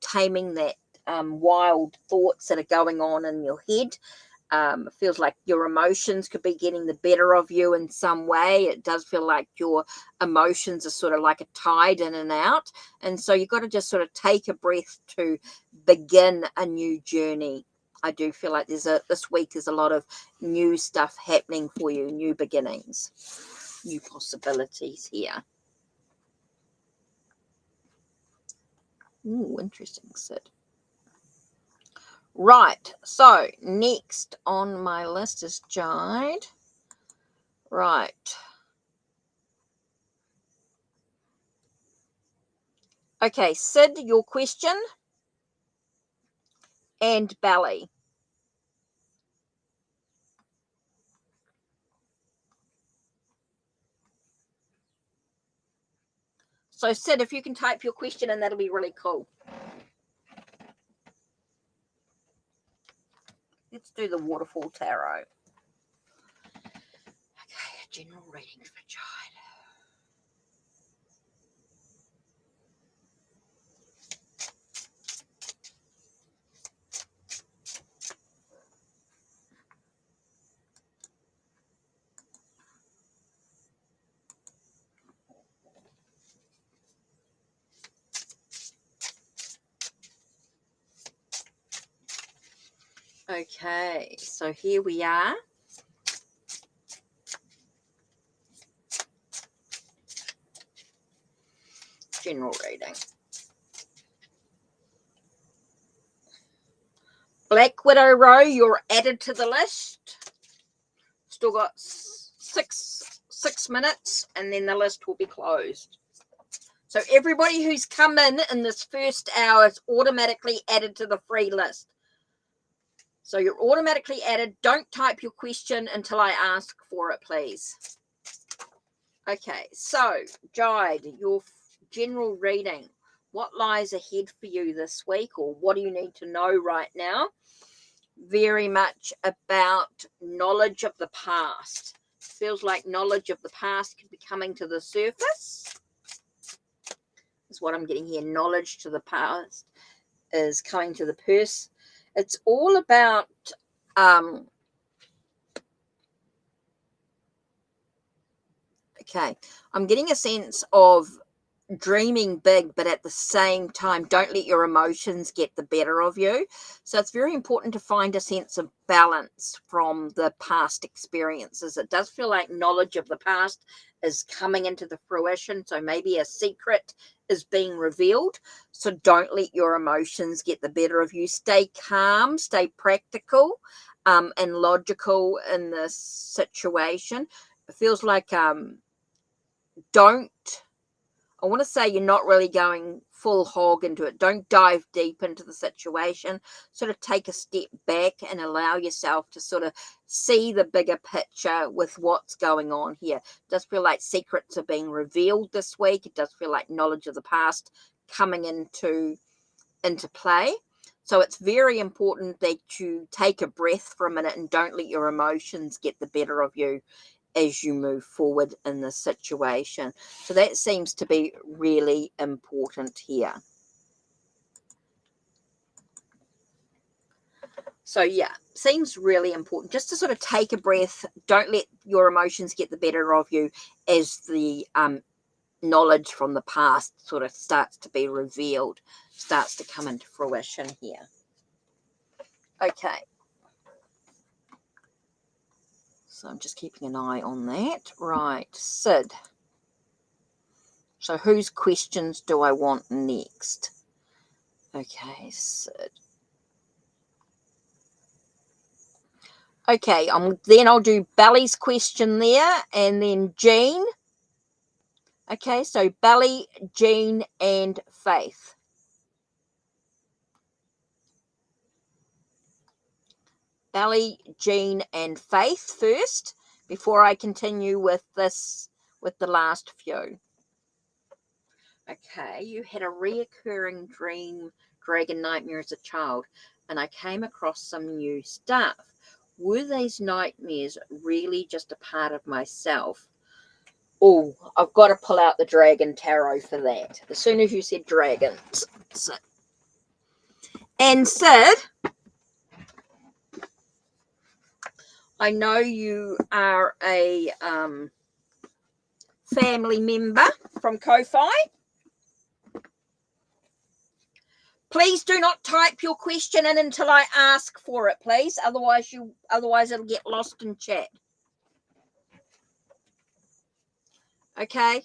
Speaker 1: taming that wild thoughts that are going on in your head. It feels like your emotions could be getting the better of you in some way. It does feel like your emotions are sort of like a tide in and out. And so you've got to just sort of take a breath to begin a new journey. I do feel like this week is a lot of new stuff happening for you, new beginnings, new possibilities here. Ooh, interesting, Sid. Right, so next on my list is Jide. Right. Okay, Sid, your question, and Belly. So, Sid, if you can type your question in, that'll be really cool. Let's do the Waterfall Tarot. Okay, a general reading for Jide. Okay, so here we are. General reading. Black Widow row, you're added to the list. Still got six minutes, and then the list will be closed. So everybody who's come in this first hour is automatically added to the free list. So you're automatically added. Don't type your question until I ask for it, please. Okay, so Jide, your general reading. What lies ahead for you this week, or what do you need to know right now? Very much about knowledge of the past. Feels like knowledge of the past could be coming to the surface. Is what I'm getting here. Knowledge to the past is coming to the person. It's all about okay, I'm getting a sense of dreaming big, but at the same time, don't let your emotions get the better of you. So it's very important to find a sense of balance from the past experiences. It does feel like knowledge of the past is coming into the fruition. So maybe a secret is being revealed. So don't let your emotions get the better of you. Stay calm, stay practical, and logical in this situation. It feels like I want to say you're not really going full hog into it. Don't dive deep into the situation. Sort of take a step back and allow yourself to sort of see the bigger picture with what's going on here. It does feel like secrets are being revealed this week. It does feel like knowledge of the past coming into play. So it's very important that you take a breath for a minute and don't let your emotions get the better of you as you move forward in the situation. So that seems to be really important here. So yeah, seems really important just to sort of take a breath. Don't let your emotions get the better of you as the knowledge from the past sort of starts to be revealed, starts to come into fruition here. Okay. So I'm just keeping an eye on that. Right, Sid. So whose questions do I want next? Okay, Sid. Okay, then I'll do Belly's question there, and then Jean. Okay, so Belly, Jean, and Faith. Belly, Jean, and Faith first, before I continue with the last few. Okay, you had a reoccurring dream, dragon nightmare as a child, and I came across some new stuff. Were these nightmares really just a part of myself? Oh, I've got to pull out the dragon tarot for that. As soon as you said dragons. And Sid, I know you are a family member from Ko-Fi. Please do not type your question in until I ask for it, please. Otherwise it'll get lost in chat. Okay?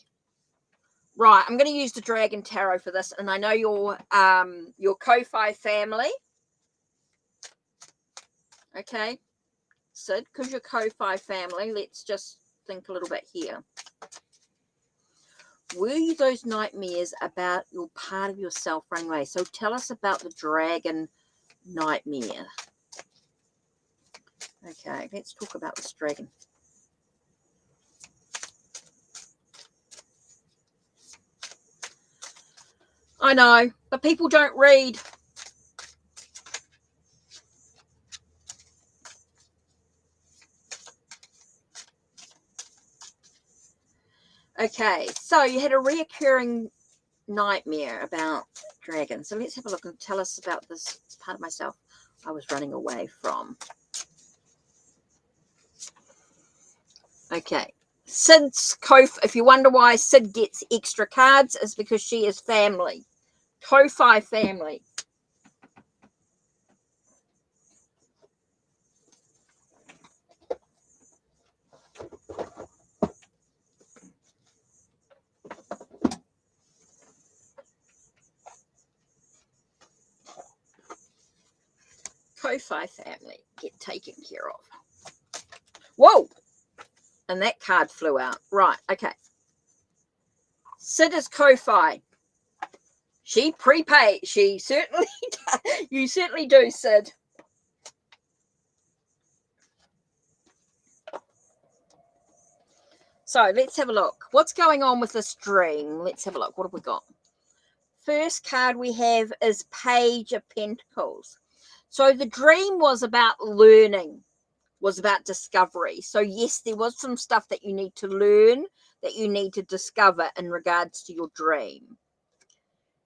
Speaker 1: Right, I'm going to use the Dragon Tarot for this, and I know your Ko-Fi family. Okay, Sid, because you're Ko-Fi family, let's just think a little bit here. Were you those nightmares about your part of yourself running away? So tell us about the dragon nightmare. Okay, let's talk about this dragon. I know, but people don't read. Okay, so you had a reoccurring nightmare about dragons. So let's have a look and tell us about this part of myself I was running away from. Okay, Sid's if you wonder why Sid gets extra cards, is because she is family. Ko-Fi family. Ko-Fi family get taken care of. Whoa! And that card flew out. Right, okay. Sid is Ko-Fi. She prepaid. She certainly does. You certainly do, Sid. So let's have a look. What's going on with this dream? Let's have a look. What have we got? First card we have is Page of Pentacles. So the dream was about learning, was about discovery. So yes, there was some stuff that you need to learn, that you need to discover in regards to your dream.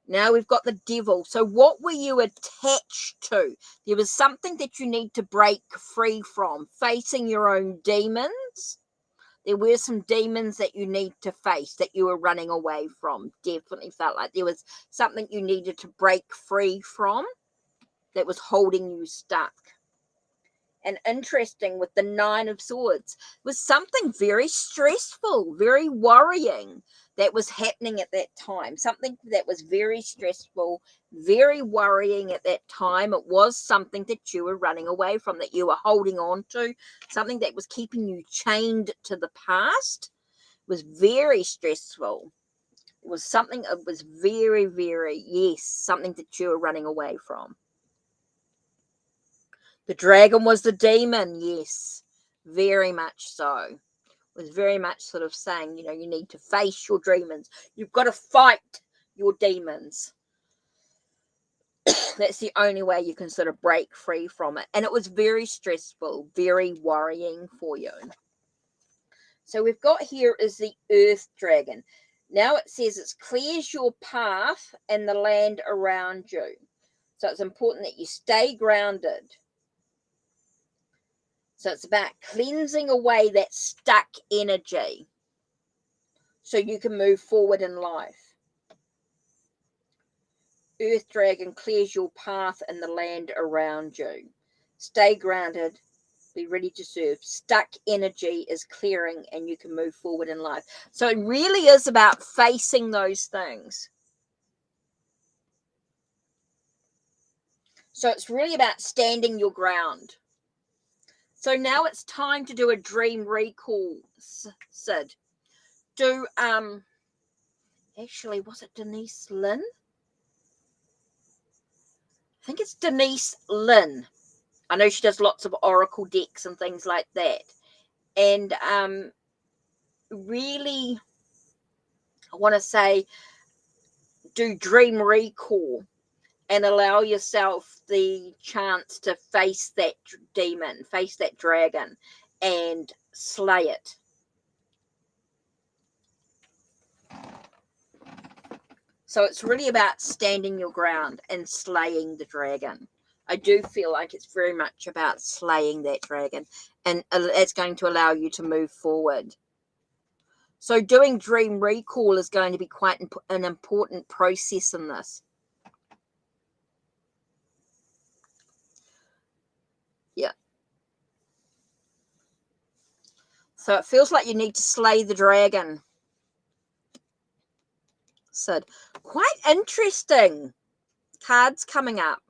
Speaker 1: Now we've got the Devil. So what were you attached to? There was something that you need to break free from, facing your own demons. There were some demons that you need to face, that you were running away from. Definitely felt like there was something you needed to break free from that was holding you stuck. And interesting, with the Nine of Swords, was something very stressful, very worrying that was happening at that time. Something that was very stressful, very worrying at that time. It was something that you were running away from, that you were holding on to, something that was keeping you chained to the past. It was very stressful. It was something that was very, very, yes, something that you were running away from. The dragon was the demon, yes, very much so. It was very much sort of saying, you know, you need to face your demons. You've got to fight your demons. That's the only way you can sort of break free from it. And it was very stressful, very worrying for you. So we've got here is the Earth Dragon. Now it says it clears your path and the land around you. So it's important that you stay grounded. So it's about cleansing away that stuck energy so you can move forward in life. Earth Dragon clears your path and the land around you. Stay grounded. Be ready to serve. Stuck energy is clearing and you can move forward in life. So it really is about facing those things. So it's really about standing your ground. So now it's time to do a dream recall, Sid. Actually, was it Denise Lynn? I think it's Denise Lynn. I know she does lots of oracle decks and things like that. And really, I want to say, do dream recall and allow yourself the chance to face that demon, face that dragon, and slay it. So it's really about standing your ground and slaying the dragon. I do feel like it's very much about slaying that dragon, and it's going to allow you to move forward. So doing dream recall is going to be quite an important process in this. Yeah. So it feels like you need to slay the dragon. Sid. Quite interesting cards coming up.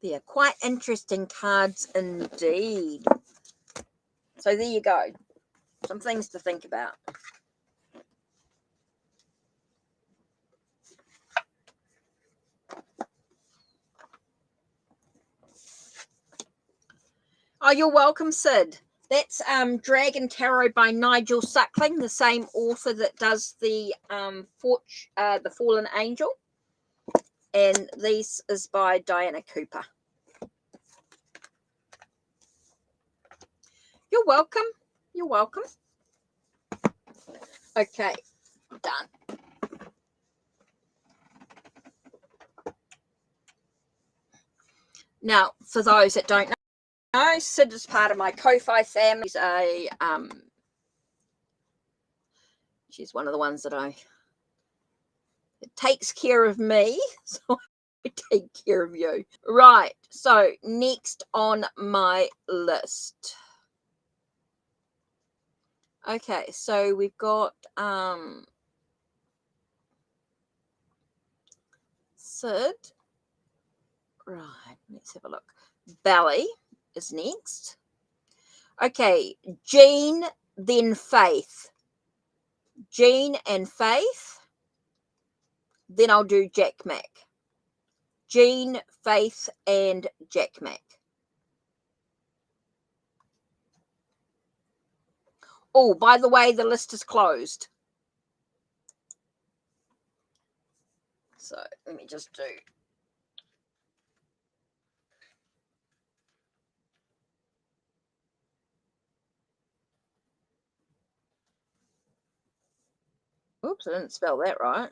Speaker 1: Yeah, quite interesting cards indeed. So there you go. Some things to think about. Oh, you're welcome, Sid. That's Dragon Tarot by Nigel Suckling, the same author that does the Fallen Angel. And this is by Diana Cooper. You're welcome. You're welcome. Okay, done. Now, for those that don't know, Sid is part of my Ko-Fi family. She's one of the ones that takes care of me, so I take care of you. Right, so next on my list. Okay, so we've got Sid. Right, let's have a look. Belly is next. Okay, Jean, then Faith. Jean and Faith. Then I'll do Jack Mac. Jean, Faith, and Jack Mac. Oh, by the way, the list is closed. So let me just do. Oops, I didn't spell that right.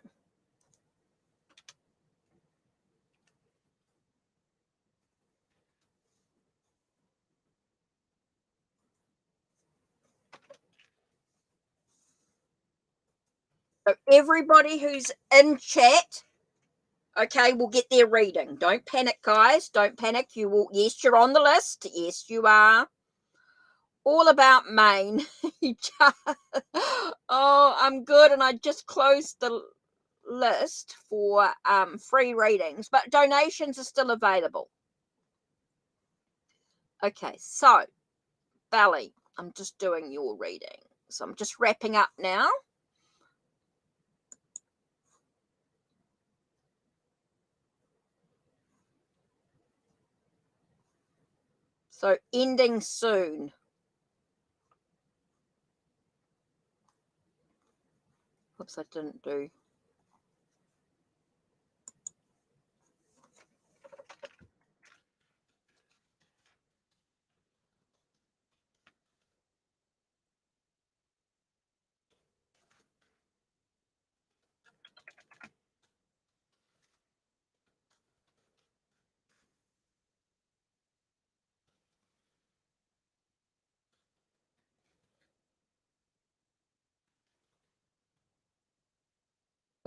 Speaker 1: So everybody who's in chat, okay, will get their reading. Don't panic, guys. Don't panic. You will. Yes, you're on the list. Yes, you are. All about Maine. Oh, I'm good, and I just closed the list for free readings, but donations are still available. Okay, so Belly, I'm just doing your reading. So I'm just wrapping up now. So ending soon. Oops, I didn't do.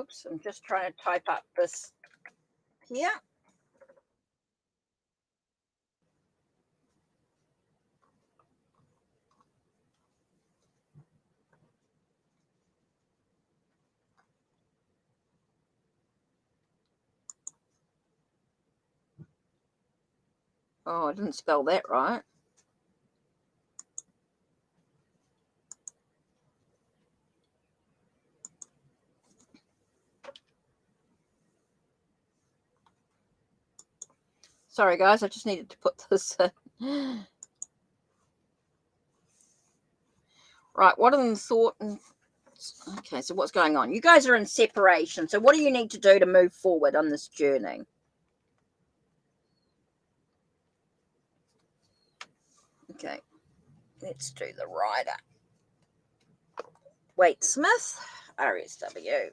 Speaker 1: Oops, I'm just trying to type up this here. Oh, I didn't spell that right. Sorry, guys, I just needed to put this in. Right, what are the thought and okay, so what's going on? You guys are in separation. So what do you need to do to move forward on this journey? Okay, let's do the rider. Wait, Smith, RSW.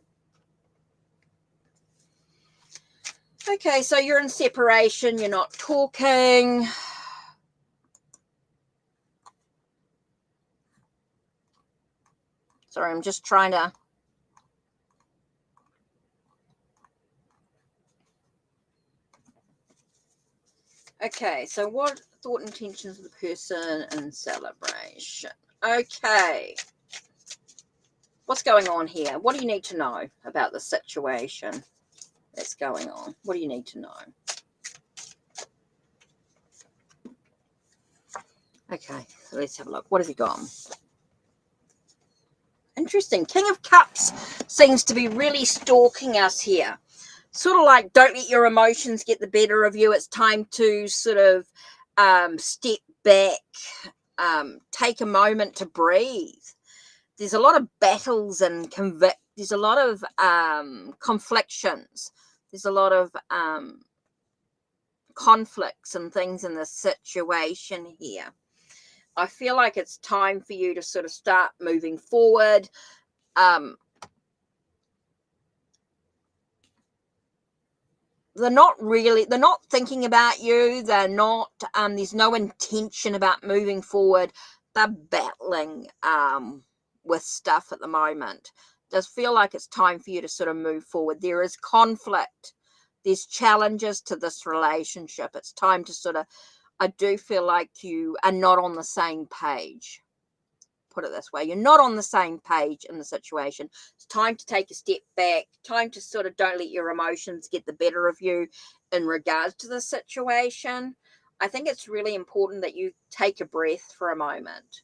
Speaker 1: Okay, so you're in separation. You're not talking. Sorry, I'm just trying to. Okay, so what thought intentions of the person in celebration? Okay. What's going on here? What do you need to know about the situation that's going on? What do you need to know? Okay, so let's have a look. What has he got? Interesting. King of Cups seems to be really stalking us here. Sort of like, don't let your emotions get the better of you. It's time to sort of step back, take a moment to breathe. There's a lot of battles and there's a lot of conflictions. There's a lot of conflicts and things in this situation here. I feel like it's time for you to sort of start moving forward. They're not thinking about you. They're not, there's no intention about moving forward. They're battling with stuff at the moment. It does feel like it's time for you to sort of move forward. There is conflict. There's challenges to this relationship. It's time to sort of, I do feel like you are not on the same page. Put it this way, you're not on the same page in the situation. It's time to take a step back, time to sort of don't let your emotions get the better of you in regards to the situation. I think it's really important that you take a breath for a moment.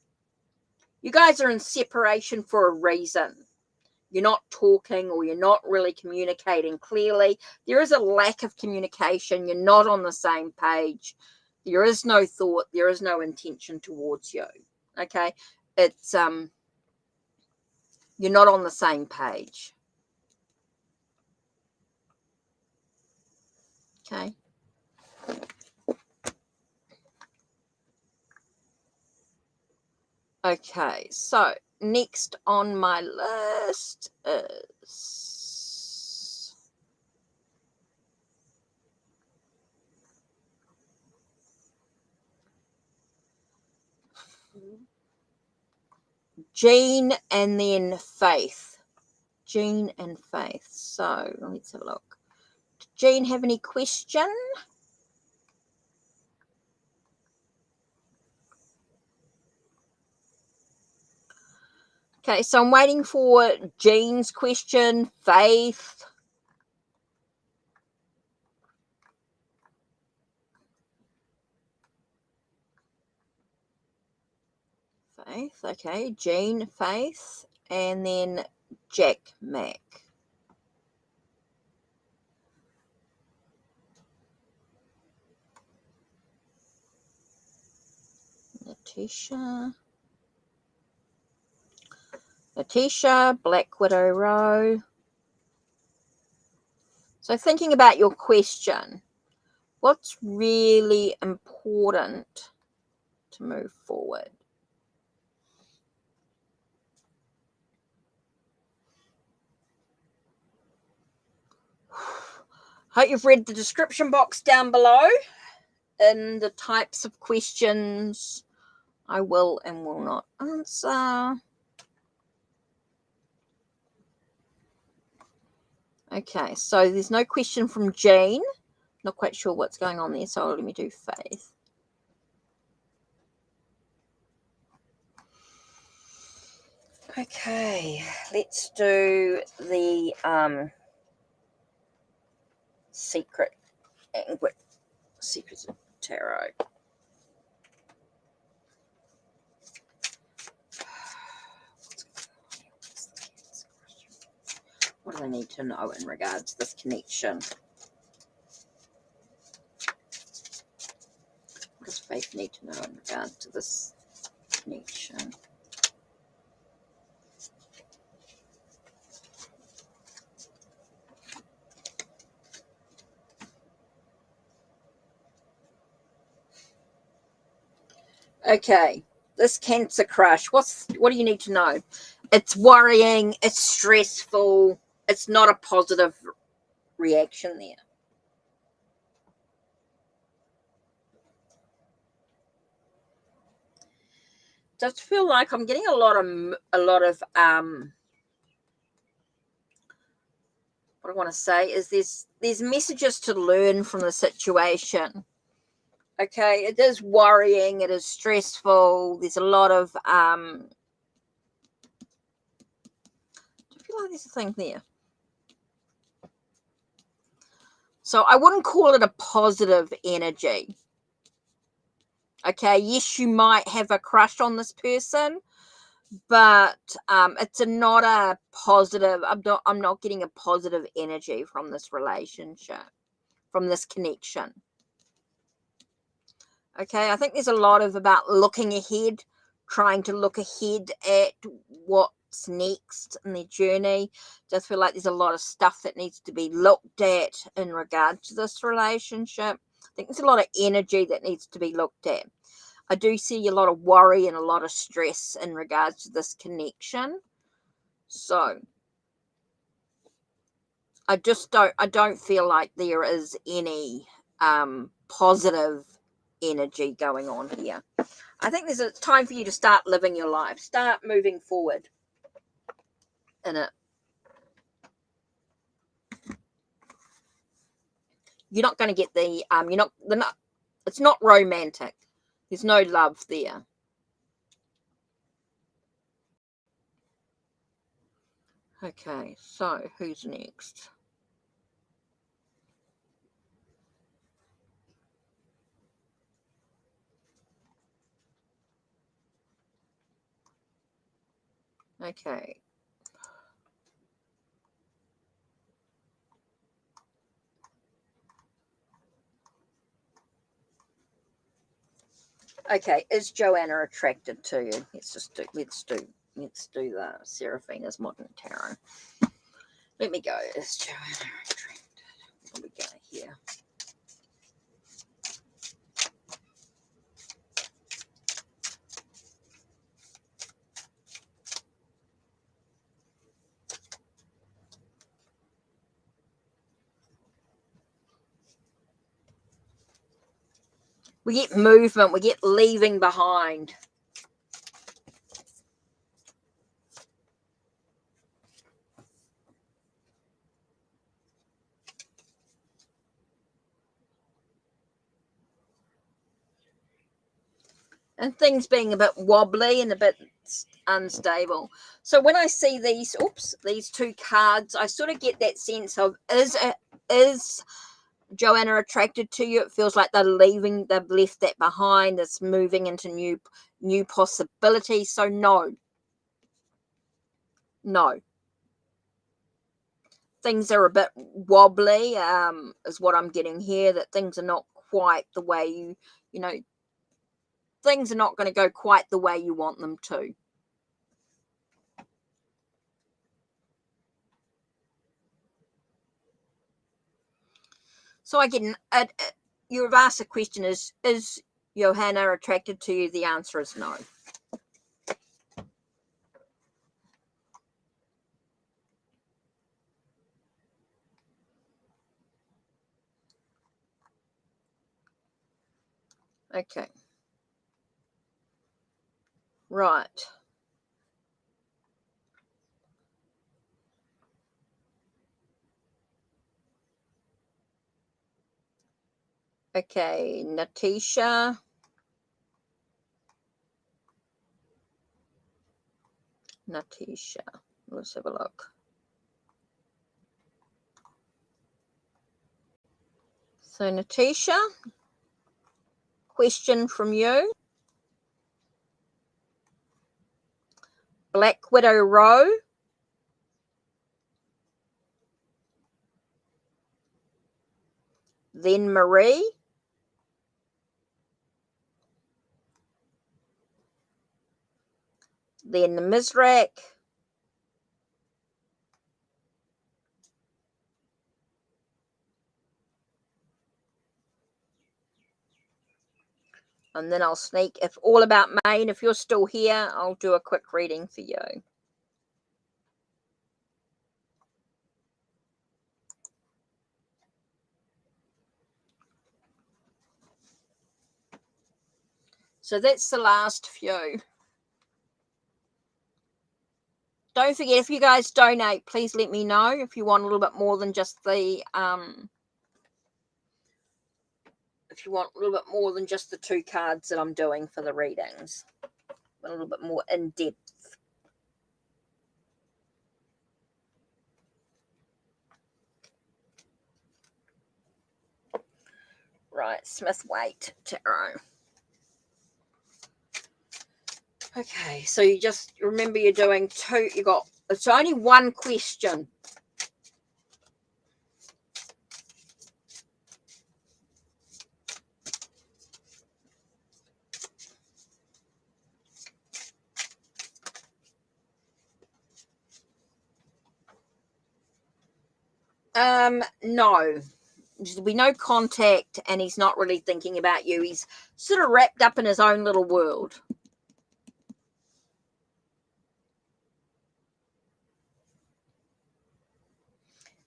Speaker 1: You guys are in separation for a reason. You're not talking, or you're not really communicating clearly. There is a lack of communication. You're not on the same page. There is no thought. There is no intention towards you. Okay. It's you're not on the same page. Okay. Okay, so next on my list is Jean and then Faith. Jean and Faith. So let's have a look. Did Jean have any question? Okay, so I'm waiting for Jean's question. Faith. Faith, okay. Jean, Faith, and then Jack Mac. Letitia, Black Widow Row. So thinking about your question, what's really important to move forward? Hope you've read the description box down below and the types of questions I will and will not answer. Okay, so there's no question from Jean. Not quite sure what's going on there, so let me do Faith. Okay, let's do the Secrets of Tarot. What do I need to know in regards to this connection? What does Faith need to know in regards to this connection? Okay, this Cancer crush. What do you need to know? It's worrying. It's stressful. It's not a positive reaction there. Does feel like I'm getting a lot of what I want to say is there's messages to learn from the situation. Okay, it is worrying, it is stressful. There's a lot of feel like there's a thing there. So I wouldn't call it a positive energy. Okay, yes, you might have a crush on this person, but it's not a positive. I'm not getting a positive energy from this relationship, from this connection. Okay, I think there's a lot of about looking ahead, trying to look ahead at what's next in their journey. Just feel like there's a lot of stuff that needs to be looked at in regard to this relationship. I think there's a lot of energy that needs to be looked at. I do see a lot of worry and a lot of stress in regards to this connection. So I don't feel like there is any positive energy going on here. I think there's a time for you to start living your life, start moving forward in it. You're not going to get the it's not romantic. There's no love there. Okay, so who's next? Okay. Okay, is Joanna attracted to you? Let's do the Seraphina's Modern Tarot. Let me go. Is Joanna attracted? What we go here? We get movement, we get leaving behind. And things being a bit wobbly and a bit unstable. So when I see these two cards, I sort of get that sense of, is Joanna attracted to you? It feels like they've left that behind. It's moving into new possibilities. So no. Things are a bit wobbly, is what I'm getting here, that things are not quite the way things are not going to go quite the way you want them to. So again, you've asked the question, is Johanna attracted to you? The answer is no. Okay. Right. Okay, Natisha. Let's have a look. So Natisha, question from you. Black Widow Row. Then Marie. Then the Mizrak. And then I'll sneak, if all about Maine, if you're still here, I'll do a quick reading for you. So that's the last few. Don't forget, if you guys donate, please let me know if you want a little bit more than just the two cards that I'm doing for the readings. A little bit more in depth. Right, Smith-Waite Tarot. Okay, so you just remember you're doing two. It's only one question. No. There'll be no contact, and he's not really thinking about you. He's sort of wrapped up in his own little world.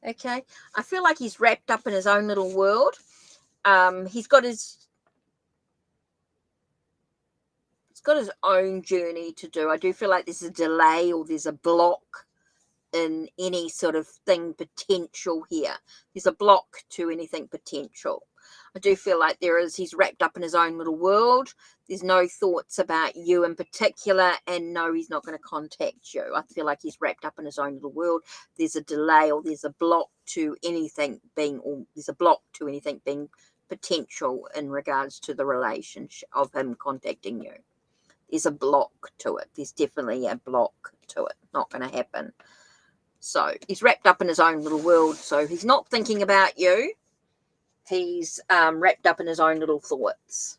Speaker 1: Okay, I feel like he's wrapped up in his own little world. He's got his own journey to do. I do feel like there's a delay or there's a block in any sort of thing potential here. There's a block to anything potential. I do feel like he's wrapped up in his own little world. There's no thoughts about you in particular, and no, he's not going to contact you. I feel like he's wrapped up in his own little world. There's a delay or there's a block to anything being potential in regards to the relationship of him contacting you. There's a block to it. There's definitely a block to it. Not going to happen. So he's wrapped up in his own little world. So he's not thinking about you. He's wrapped up in his own little thoughts.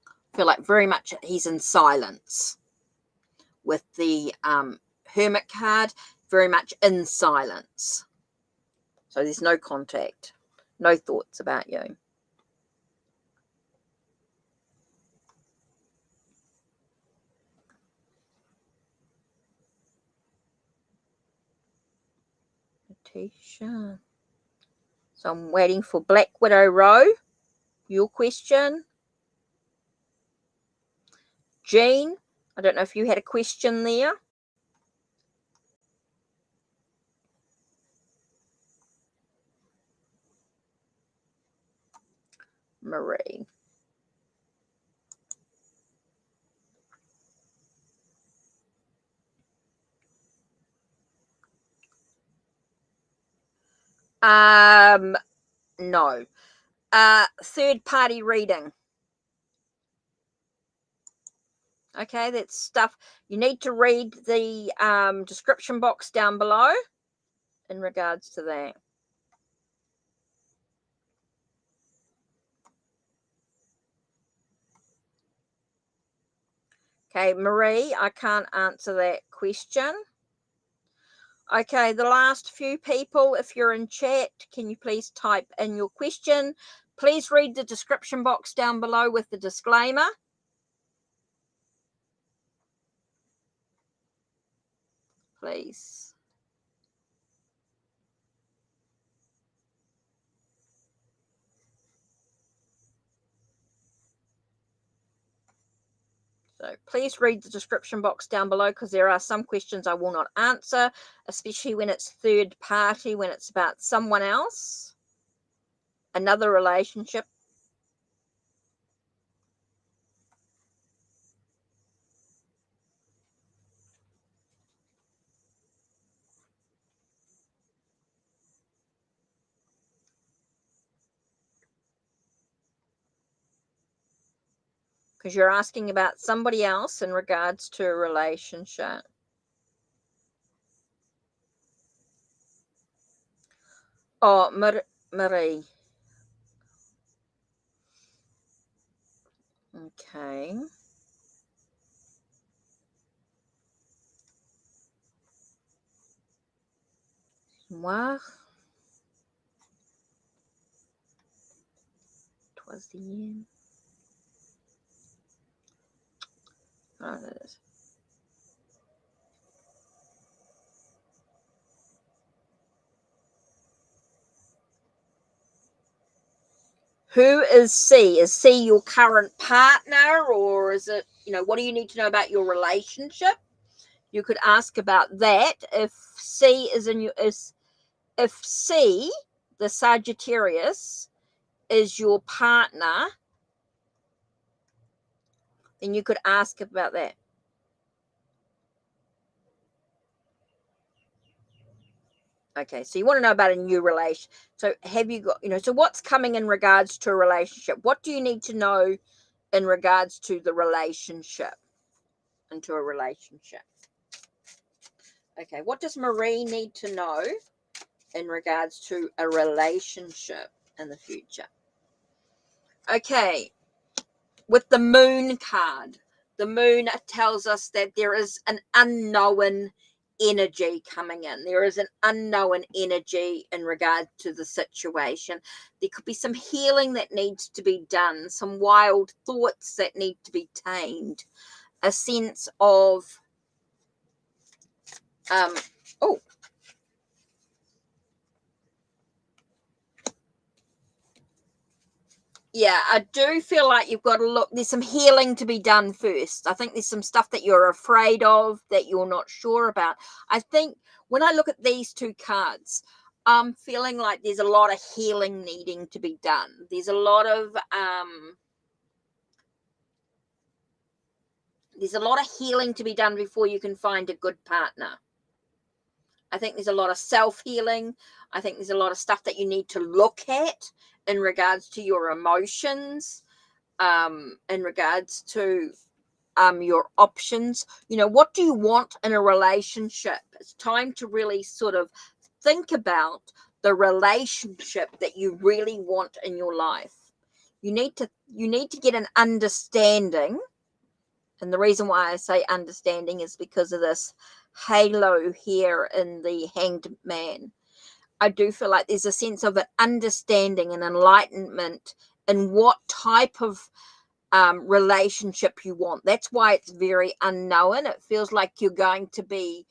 Speaker 1: I feel like very much he's in silence with the Hermit card, very much in silence. So there's no contact, no thoughts about you. Tisha. So I'm waiting for Black Widow Row. Your question. Jean, I don't know if you had a question there. Marie. No. Third party reading. Okay, that's stuff. You need to read the description box down below in regards to that. Okay, Marie, I can't answer that question. Okay, the last few people, if you're in chat, can you please type in your question? Please read the description box down below with the disclaimer. Please. So please read the description box down below, because there are some questions I will not answer, especially when it's third party, when it's about someone else, another relationship. Because you're asking about somebody else in regards to a relationship. Oh, Marie. Okay. Moi. Twas the end. Oh, that is. Who is C? Is C your current partner, or is it, what do you need to know about your relationship? You could ask about that. If C is if C, the Sagittarius, is your partner, then you could ask about that. Okay, so you want to know about a new relation. So have you got, so what's coming in regards to a relationship? What do you need to know in regards to the relationship, into a relationship? Okay, what does Marie need to know in regards to a relationship in the future? Okay, with the moon card, the moon tells us that there is an unknown energy coming in. There is an unknown energy in regard to the situation. There could be some healing that needs to be done, some wild thoughts that need to be tamed, a sense of oh, yeah, I do feel like you've got to look, there's some healing to be done first. I think there's some stuff that you're afraid of, that you're not sure about. I think when I look at these two cards, I'm feeling like there's a lot of healing needing to be done. There's a lot of healing to be done before you can find a good partner. I think there's a lot of self-healing. I think there's a lot of stuff that you need to look at in regards to your emotions, in regards to your options. What do you want in a relationship? It's time to really sort of think about the relationship that you really want in your life. You need to get an understanding. And the reason why I say understanding is because of this halo here in the Hanged Man. I do feel like there's a sense of an understanding and enlightenment in what type of relationship you want. That's why it's very unknown. It feels like you're going to be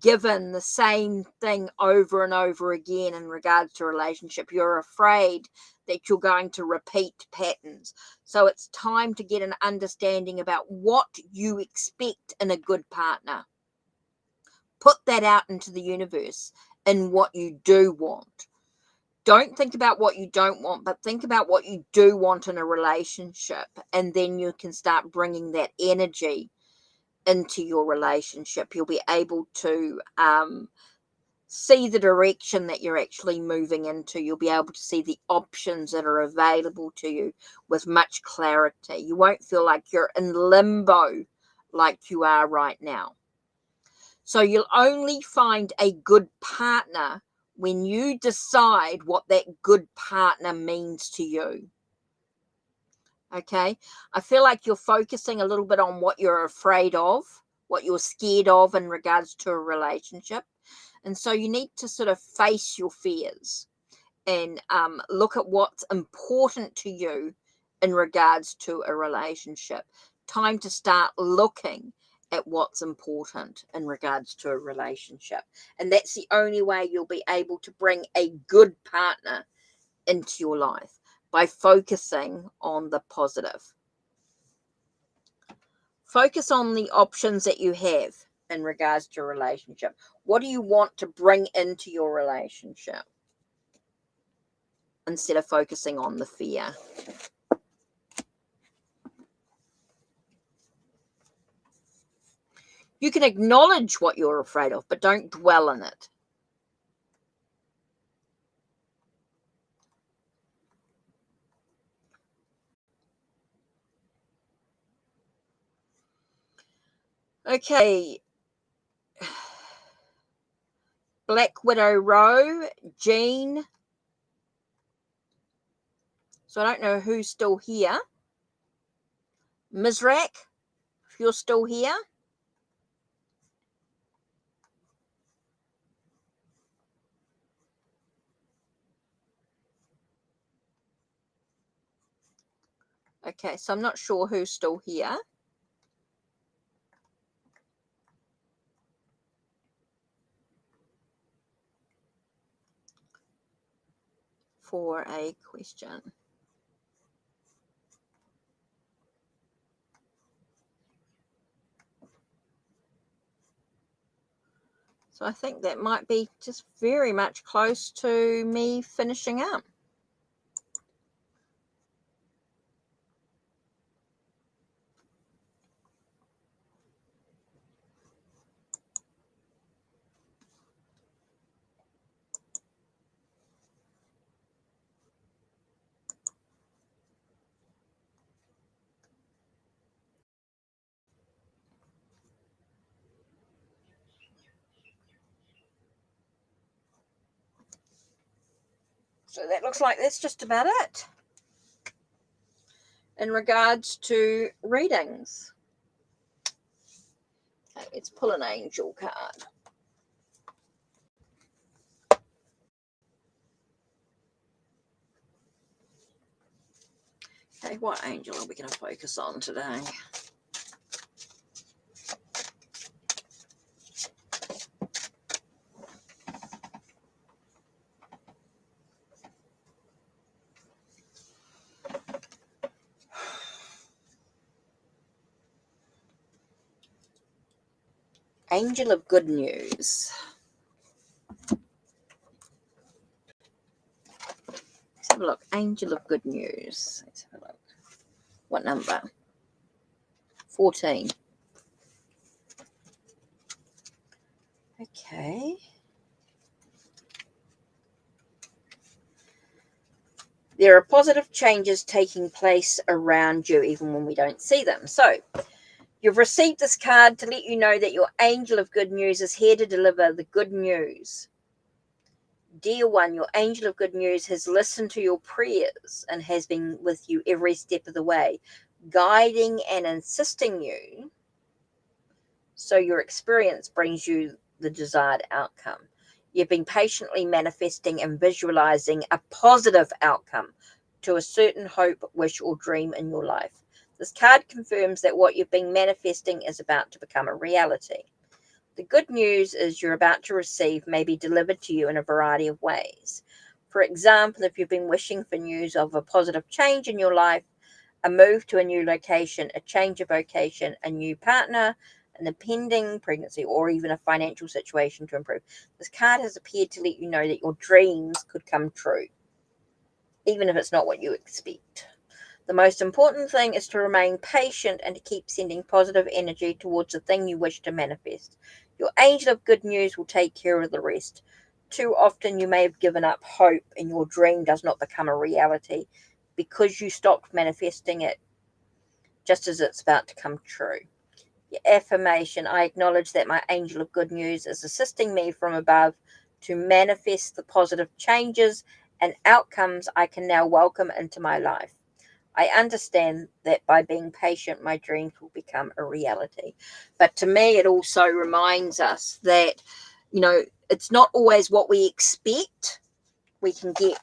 Speaker 1: given the same thing over and over again in regards to relationship. You're afraid that you're going to repeat patterns. So it's time to get an understanding about what you expect in a good partner. Put that out into the universe and what you do want. Don't think about what you don't want, but think about what you do want in a relationship. And then you can start bringing that energy into your relationship. You'll be able to see the direction that you're actually moving into. You'll be able to see the options that are available to you with much clarity. You won't feel like you're in limbo like you are right now. So you'll only find a good partner when you decide what that good partner means to you. Okay? I feel like you're focusing a little bit on what you're afraid of, what you're scared of in regards to a relationship. And so you need to sort of face your fears and look at what's important to you in regards to a relationship. Time to start looking at what's important in regards to a relationship. And that's the only way you'll be able to bring a good partner into your life, by focusing on the positive. Focus on the options that you have in regards to a relationship. What do you want to bring into your relationship? Instead of focusing on the fear. You can acknowledge what you're afraid of, but don't dwell in it. Okay. Black Widow Row, Jean. So I don't know who's still here. Mizrak, if you're still here. Okay, so I'm not sure who's still here. For a question. So I think that might be just very much close to me finishing up. So that looks like that's just about it in regards to readings. Okay, let's pull an angel card. Okay, what angel are we going to focus on today? Angel of good news. Let's have a look. Angel of good news. Let's have a look. What number? 14. Okay. There are positive changes taking place around you, even when we don't see them. So, you've received this card to let you know that your angel of good news is here to deliver the good news. Dear one, your angel of good news has listened to your prayers and has been with you every step of the way, guiding and assisting you so your experience brings you the desired outcome. You've been patiently manifesting and visualizing a positive outcome to a certain hope, wish, or dream in your life. This card confirms that what you've been manifesting is about to become a reality. The good news is you're about to receive may be delivered to you in a variety of ways. For example, if you've been wishing for news of a positive change in your life, a move to a new location, a change of vocation, a new partner, an impending pregnancy, or even a financial situation to improve, this card has appeared to let you know that your dreams could come true, even if it's not what you expect. The most important thing is to remain patient and to keep sending positive energy towards the thing you wish to manifest. Your angel of good news will take care of the rest. Too often you may have given up hope and your dream does not become a reality because you stopped manifesting it just as it's about to come true. Your affirmation: I acknowledge that my angel of good news is assisting me from above to manifest the positive changes and outcomes I can now welcome into my life. I understand that by being patient, my dreams will become a reality. But to me, it also reminds us that, it's not always what we expect we can get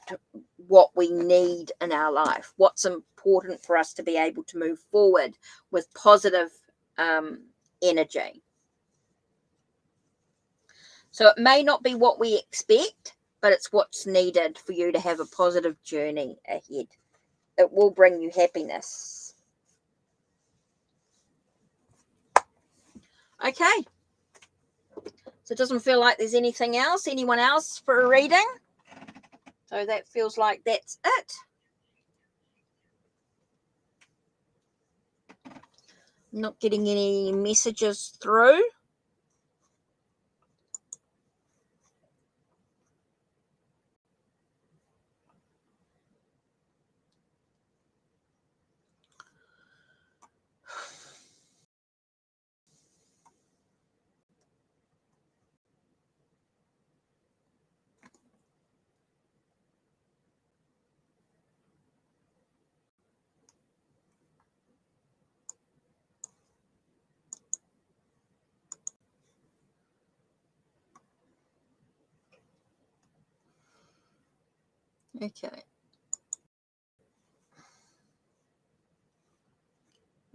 Speaker 1: what we need in our life. What's important for us to be able to move forward with positive energy. So it may not be what we expect, but it's what's needed for you to have a positive journey ahead. It will bring you happiness. Okay. So it doesn't feel like there's anything else. Anyone else for a reading? So that feels like that's it. I'm not getting any messages through. Okay.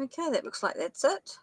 Speaker 1: Okay, that looks like that's it.